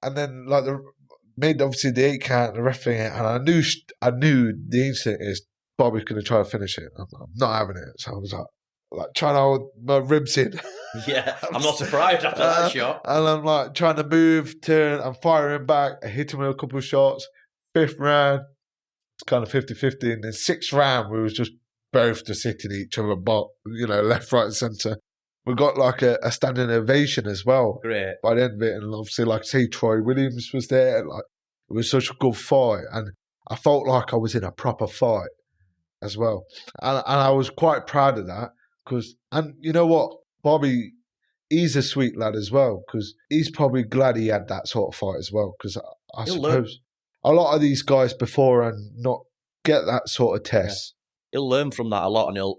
and then made obviously the 8 count, the referee, and I knew the instinct is Bobby's going to try to finish it. I'm not having it. So I was like trying to hold my ribs in. Yeah, I'm not surprised after that shot. And I'm like trying to move, turn, I'm firing back, I hit him with a couple of shots. 5th round, it's kind of 50-50. And then 6th round, we was just both just hitting each other, left, right, and centre. We got like a standing ovation as well. Great. By the end of it, and obviously, like I say, Troy Williams was there. And it was such a good fight, and I felt like I was in a proper fight as well. And I was quite proud of that because, and you know what? Bobby, he's a sweet lad as well, because he's probably glad he had that sort of fight as well, because I He'll suppose a lot of these guys before and not get that sort of test. He'll learn from that a lot, and he'll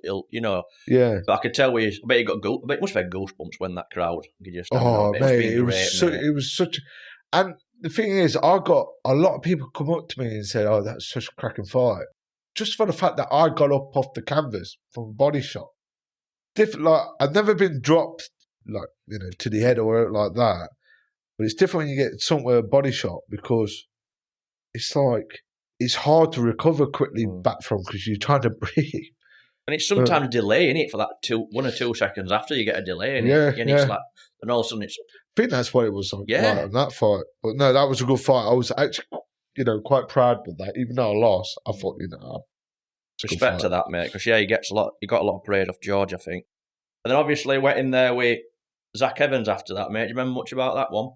Yeah. But I could tell I bet he got I bet he must have had goosebumps when that crowd. It was such. And the thing is, I got a lot of people come up to me and said, "Oh, that's such a cracking fight," just for the fact that I got up off the canvas from a body shot. Different, like I've never been dropped, like to the head or like that. But it's different when you get somewhere a body shot, because it's like it's hard to recover quickly back from, because you're trying to breathe. And it's sometimes a delay in it for that 1 or 2 seconds after you get a delay in it. And it's like, and all of a sudden it's. I think that's what it was like on that fight. But no, that was a good fight. I was actually, quite proud with that. Even though I lost, I thought, respect to that, mate. Because he got a lot of parade off George, I think. And then obviously went in there with Zach Evans after that, mate. Do you remember much about that one?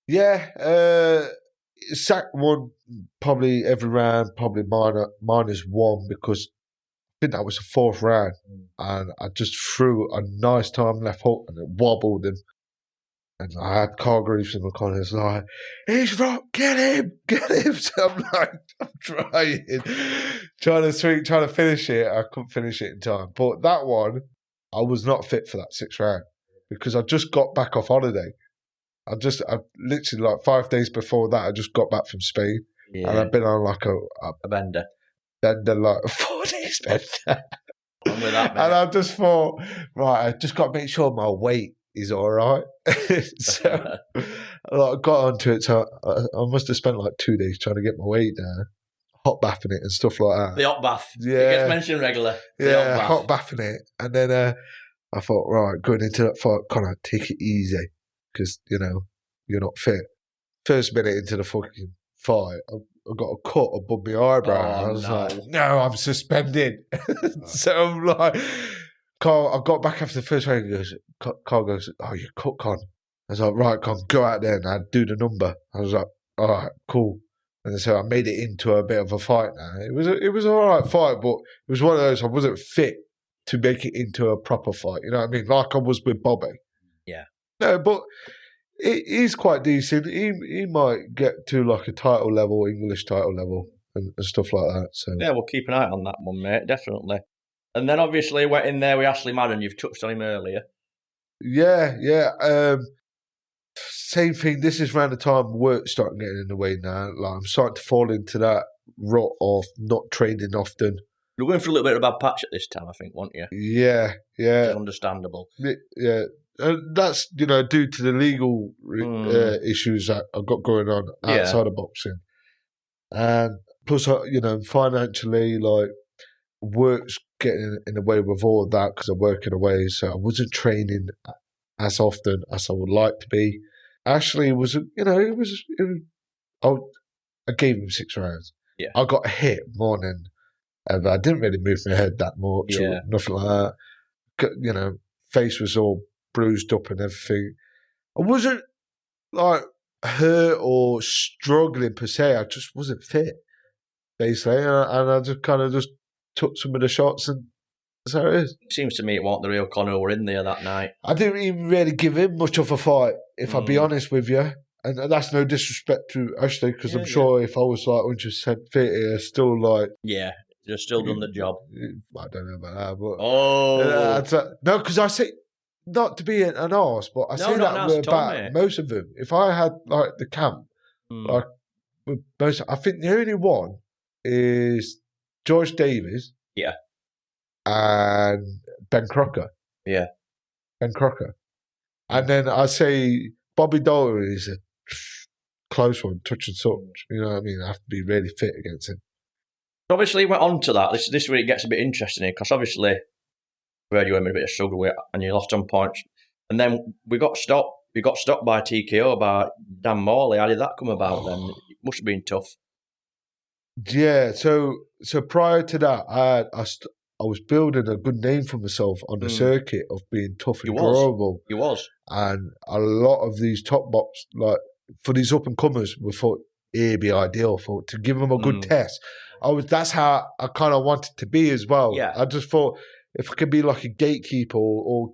Yeah, Zach won probably every round, probably minus one, because I think that was the 4th round, and I just threw a nice time left hook and it wobbled him. And I had Carl Greaves in the corner, like, he's rock, get him. So I'm like, I'm trying to finish it. I couldn't finish it in time. But that one, I was not fit for that 6th round, because I just got back off holiday. I literally, like 5 days before that, I just got back from Spain. Yeah. And I've been on like a bender. Like a 4 days bender. I'm with that, mate. And I just thought, right, I just got to make sure my weight is all right. So I got onto it. So I must have spent like 2 days trying to get my weight down, hot bathing it and stuff like that. The hot bath. Yeah. It gets mentioned regular. Hot bathing it. And then I thought, right, going into that fight, Connor, take it easy, because, you're not fit. First minute into the fucking fight, I got a cut above my eyebrow. I was like, no, I'm suspended. So I'm like, Carl, I got back after the first round. Carl goes, oh, you cut, Con. I was like, right, Con, go out there and I'd do the number. I was like, all right, cool. And so I made it into a bit of a fight now. It was an all right fight, but it was one of those, I wasn't fit to make it into a proper fight. You know what I mean? Like I was with Bobby. Yeah. No, but he's quite decent. He might get to like a title level, English title level, and stuff like that. So yeah, we'll keep an eye on that one, mate. Definitely. And then obviously went in there with Ashley Madden. You've touched on him earlier. Yeah. Same thing. This is around the time work starting getting in the way now. Like I'm starting to fall into that rut of not training often. You're going through a little bit of a bad patch at this time, I think, weren't you? Yeah. It's understandable. Yeah. That's, due to the legal issues that I've got going on outside of boxing. And plus, financially, like, work's getting in the way with all of that because I'm working away. So I wasn't training as often as I would like to be. Ashley was, I gave him 6 rounds. Yeah. I got hit more than ever. I didn't really move my head that much or nothing like that. Face was all bruised up and everything. I wasn't like hurt or struggling per se. I just wasn't fit, basically, and I just kind of just took some of the shots, and that's how it is. It seems to me it wasn't the real Conor who were in there that night. I didn't even really give him much of a fight, if I'll be honest with you. And that's no disrespect to Ashley, because I'm sure if I was like 100% fit, still like... Yeah, you're still done the job. I don't know about that, but... no, because I say... Not to be an arse, but I say that about most of them. If I had like the camp, like with most, I think the only one is George Davies, and Ben Crocker, Ben Crocker, and then I say Bobby Dalton is a close one, touch and touch. You know what I mean? I have to be really fit against him. Obviously, went on to that. This is where it gets a bit interesting because obviously. Where you were in a bit of struggle with, and you lost on points, and then we got stopped. We got stopped by TKO by Dan Morley. How did that come about? Then it must have been tough. Yeah. So prior to that, I was building a good name for myself on the circuit of being tough and durable. You was, and a lot of these top box, like for these up and comers, we thought it'd be ideal for to give them a good test. That's how I kind of wanted to be as well. Yeah. I just thought. If I could be like a gatekeeper or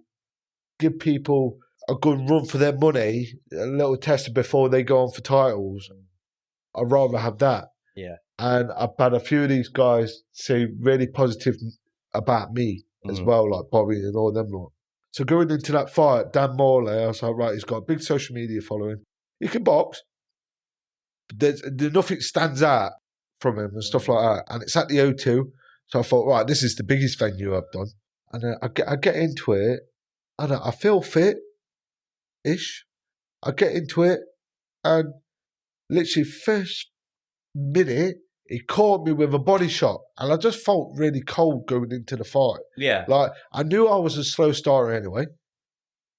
give people a good run for their money, a little test before they go on for titles. I'd rather have that. Yeah. And I've had a few of these guys say really positive about me as well, like Bobby and all them lot. So going into that fight, Dan Morley, I was like, right, he's got a big social media following. He can box. There's nothing stands out from him and stuff like that. And it's at the O2. So I thought, right, this is the biggest venue I've done. And I get into it, and I feel fit-ish. I get into it, and literally first minute, he caught me with a body shot, and I just felt really cold going into the fight. Yeah. Like, I knew I was a slow starter anyway,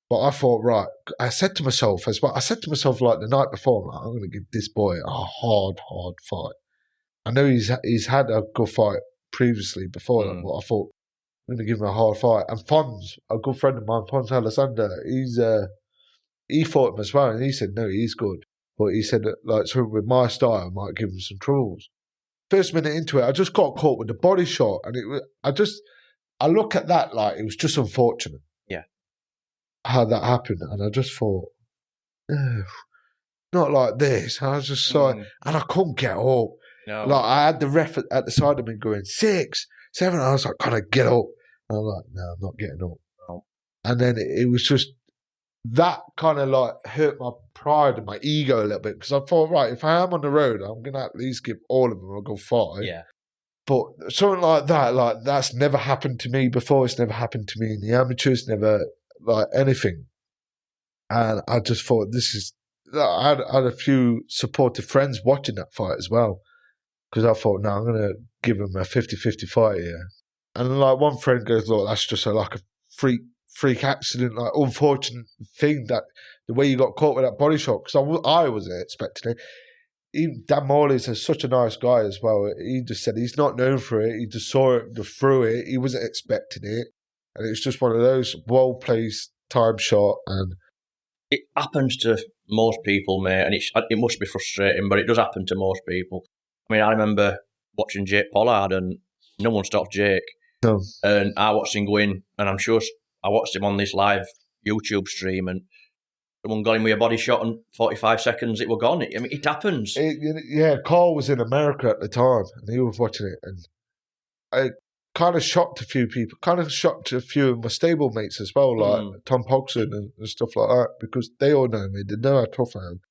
but I thought, right, I said to myself, like the night before, I'm going to give this boy a hard fight. I know he's had a good fight previously before that, but I thought, I'm going to give him a hard fight. And Fons, a good friend of mine, Fons Alexander, he fought him as well, and he said, no, he's good. But he said that, like, so with my style, I might give him some troubles. First minute into it, I just got caught with the body shot, and I look at that like it was just unfortunate. Yeah. How that happened, and I just thought, not like this. I was just like, and I couldn't get up. No. Like, I had the ref at the side of me going 6, 7. I was like, gotta get up. And I'm like, no, I'm not getting up. No. And then it was just that kind of like hurt my pride and my ego a little bit, because I thought, right, if I am on the road, I'm gonna at least give all of them a good fight. Yeah. But something like that, like that's never happened to me before. It's never happened to me in the amateurs, never like anything. And I just thought I had a few supportive friends watching that fight as well, because I thought, no, I'm going to give him a 50-50 fight here. And like one friend goes, look, that's just like a freak accident, like unfortunate thing, that the way you got caught with that body shot, because I wasn't expecting it. Even Dan Morley's such a nice guy as well. He just said he's not known for it. He just saw it, just threw it. He wasn't expecting it. And it was just one of those well-placed time shot. And it happens to most people, mate, and it must be frustrating, but it does happen to most people. I mean, I remember watching Jake Pollard, and no one stopped Jake. No. And I watched him go in, and I'm sure I watched him on this live YouTube stream, and someone got him with a body shot, and 45 seconds, it were gone. I mean, it happens. Carl was in America at the time, and he was watching it, and I kind of shocked a few people, kind of shocked a few of my stable mates as well, like Tom Pogson and stuff like that, because they all know me. They know how tough I am.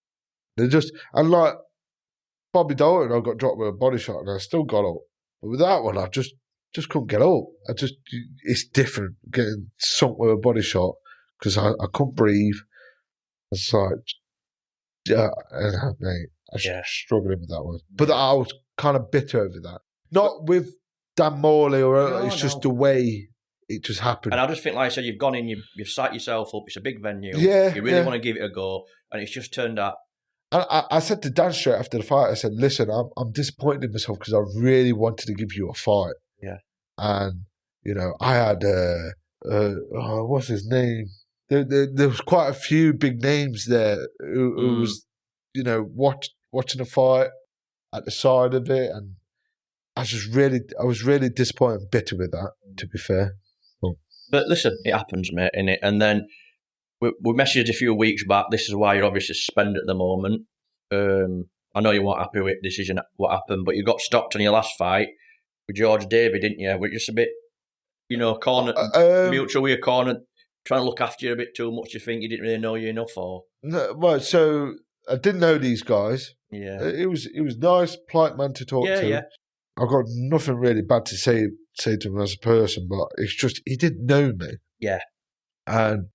And like Bobby Dalton, I got dropped with a body shot, and I still got up. But with that one, I just couldn't get up. It's different getting sunk with a body shot, because I couldn't breathe. It's like, yeah, mate, I was struggling with that one. But I was kind of bitter over that. Not with Dan Morley just the way it just happened. And I just think, like I said, you've gone in, you've set yourself up. It's a big venue. Yeah, you really want to give it a go, and it's just turned out. And I said to Dan straight after the fight, I said, listen, I'm disappointed in myself, because I really wanted to give you a fight. Yeah. And, you know, I had, what's his name? There was quite a few big names there who was, you know, watching the fight at the side of it, and I was really disappointed and bitter with that, to be fair. But listen, it happens, mate, innit? And then we messaged a few weeks back. This is why you're obviously suspended at the moment. I know you weren't happy with the decision, what happened, but you got stopped on your last fight with George Davey, didn't you? We're just a bit, you know, cornered, mutual with your corner, trying to look after you a bit too much. You think he didn't really know you enough, or? No, well, so I didn't know these guys. Yeah, it was nice, polite man to talk to. Yeah. I got nothing really bad to say to him as a person, but it's just he didn't know me. Yeah, and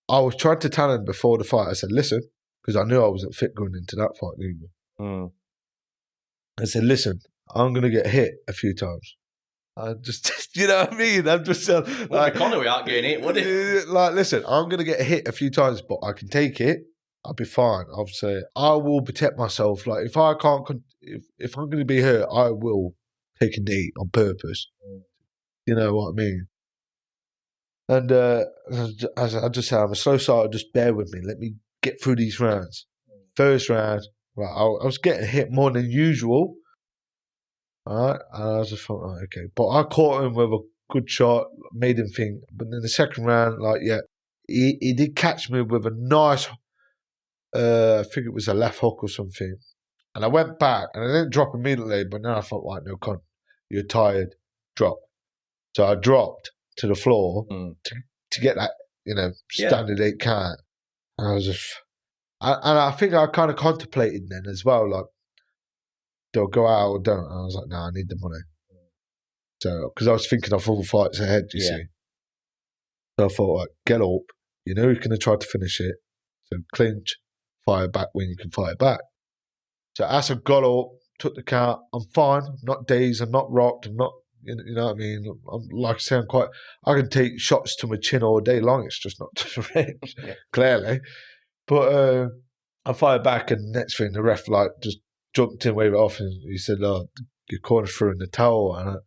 I was trying to tell him before the fight. I said, listen, because I knew I wasn't fit going into that fight either. I said, listen, I'm going to get hit a few times. I just, you know what I mean? I'm just like Conor without getting hit, would it? Like, listen, I'm going to get hit a few times, but I can take it. I'll be fine. I'll say I will protect myself. Like if I can't, if I'm going to be hurt, I will take a knee on purpose. You know what I mean? And as I just said, I'm a slow starter. Just bear with me. Let me get through these rounds. First round, right, I was getting hit more than usual. All right, and I was just thought, oh, okay. But I caught him with a good shot, made him think. But then the second round, like, yeah, he did catch me with a nice, I think it was a left hook or something. And I went back, and I didn't drop immediately, but then I thought, right, no, Con, you're tired, drop. So I dropped to the floor to get that, standard 8 count. And I was just, and I think I kind of contemplated then as well, like, do I go out or don't? And I was like, no, I need the money. So, because I was thinking of all fights ahead, you see. So I thought, like, get up. You know you're going to try to finish it. So clinch, fire back when you can fire back. So as I got up, took the count, I'm fine. I'm not dazed, I'm not rocked, I'm not, you know what I mean? Like I say, I can take shots to my chin all day long. It's just not to the ribs, clearly. But I fired back, and next thing, the ref just jumped in, waved it off, and he said, "Oh, your corner's through in the towel." And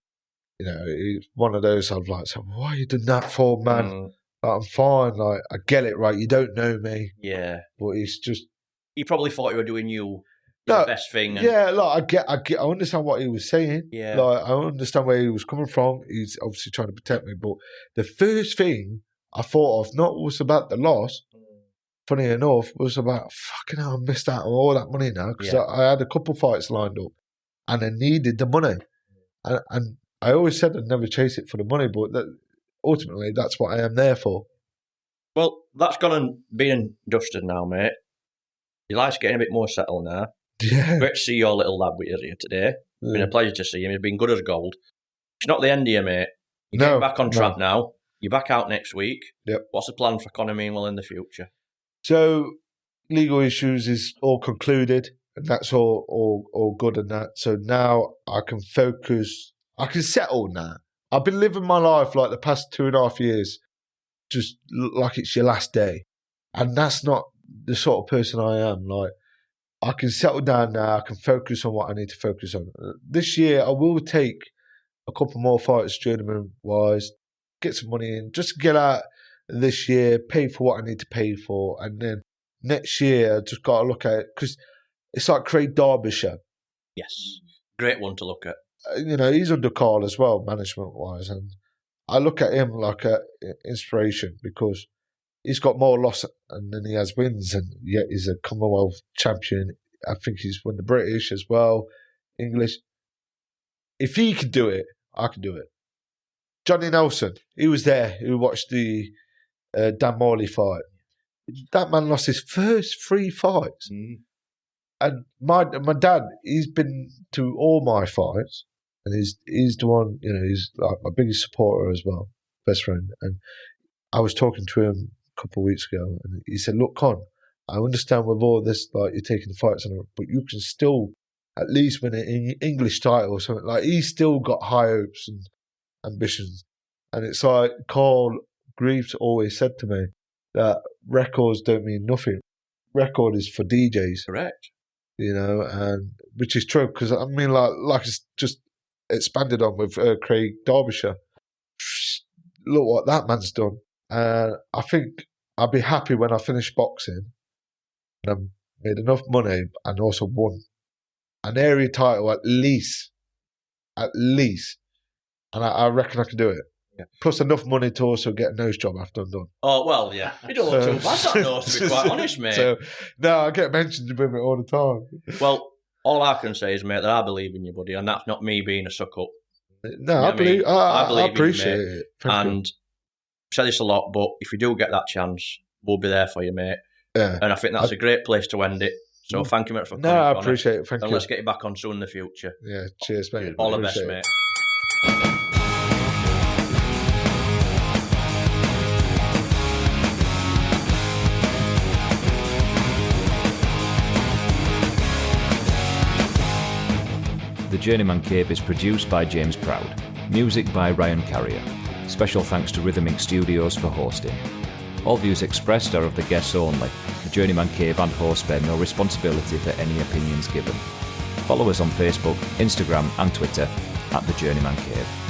it's one of those I've said, "Why are you doing that for, man?" I'm fine. Like, I get it, right? You don't know me. Yeah. But it's just, he probably thought you were doing your best thing. And... Yeah, like I understand what he was saying. Yeah. Like, I understand where he was coming from. He's obviously trying to protect me. But the first thing I thought of not was about the loss. Funny enough, was about fucking hell, I missed out on all that money now, because I had a couple fights lined up, and I needed the money. And I always said I'd never chase it for the money, but ultimately that's what I am there for. Well, that's gone and been dusted now, mate. Your life's getting a bit more settled now. Yeah. Great to see your little lad with you here today. It's been a pleasure to see him. He's been good as gold. It's not the end of you, mate. You're getting back on track now. You're back out next week. Yep. What's the plan for Conor Meanwell in the future? So, legal issues is all concluded, and that's all good and that. So now I can focus. I can settle now. I've been living my life like the past 2.5 years, just like it's your last day. And that's not the sort of person I am. Like, I can settle down now. I can focus on what I need to focus on. This year, I will take a couple more fights, journeyman-wise, get some money in, just to get out this year, pay for what I need to pay for. And then next year, I just got to look at it, because it's like Craig Derbyshire. Yes. Great one to look at. He's under call as well, management-wise. And I look at him like an inspiration, because he's got more loss than he has wins, and yet he's a Commonwealth champion. I think he's won the British as well, English. If he can do it, I can do it. Johnny Nelson, he was there, who watched the Dan Morley fight. That man lost his first 3 fights. And my dad, he's been to all my fights, and he's the one, he's like my biggest supporter as well, best friend. And I was talking to him a couple of weeks ago, and he said, "Look, Con, I understand with all this, like, you're taking the fights, but you can still at least win an English title or something." Like, he's still got high hopes and ambitions. And it's like Carl Greaves always said to me that records don't mean nothing. Record is for DJs. Correct. And which is true, because I mean, like it's just expanded on with Craig Derbyshire. Look what that man's done. And I think I'll be happy when I finish boxing and I've made enough money and also won an area title at least. And I reckon I can do it. Yeah. Plus enough money to also get a nose job after I'm done. Oh, well, yeah. You don't look too bad, that nose, to be quite honest, mate. So, no, I get mentioned with it all the time. Well, all I can say is, mate, that I believe in you, buddy, and that's not me being a suck-up. No, I believe I appreciate it. And I've said this a lot, but if you do get that chance, we'll be there for you, mate. Yeah. And I think that's a great place to end it. So thank you, mate, for coming. No, I appreciate it. Thank you. And let's get you back on soon in the future. Yeah, cheers, mate. All the best, mate. The Journeyman Cave is produced by James Proud. Music by Ryan Carrier. Special thanks to Rhythm Inc. Studios for hosting. All views expressed are of the guests only. The Journeyman Cave and host bear no responsibility for any opinions given. Follow us on Facebook, Instagram and Twitter @The Journeyman Cave.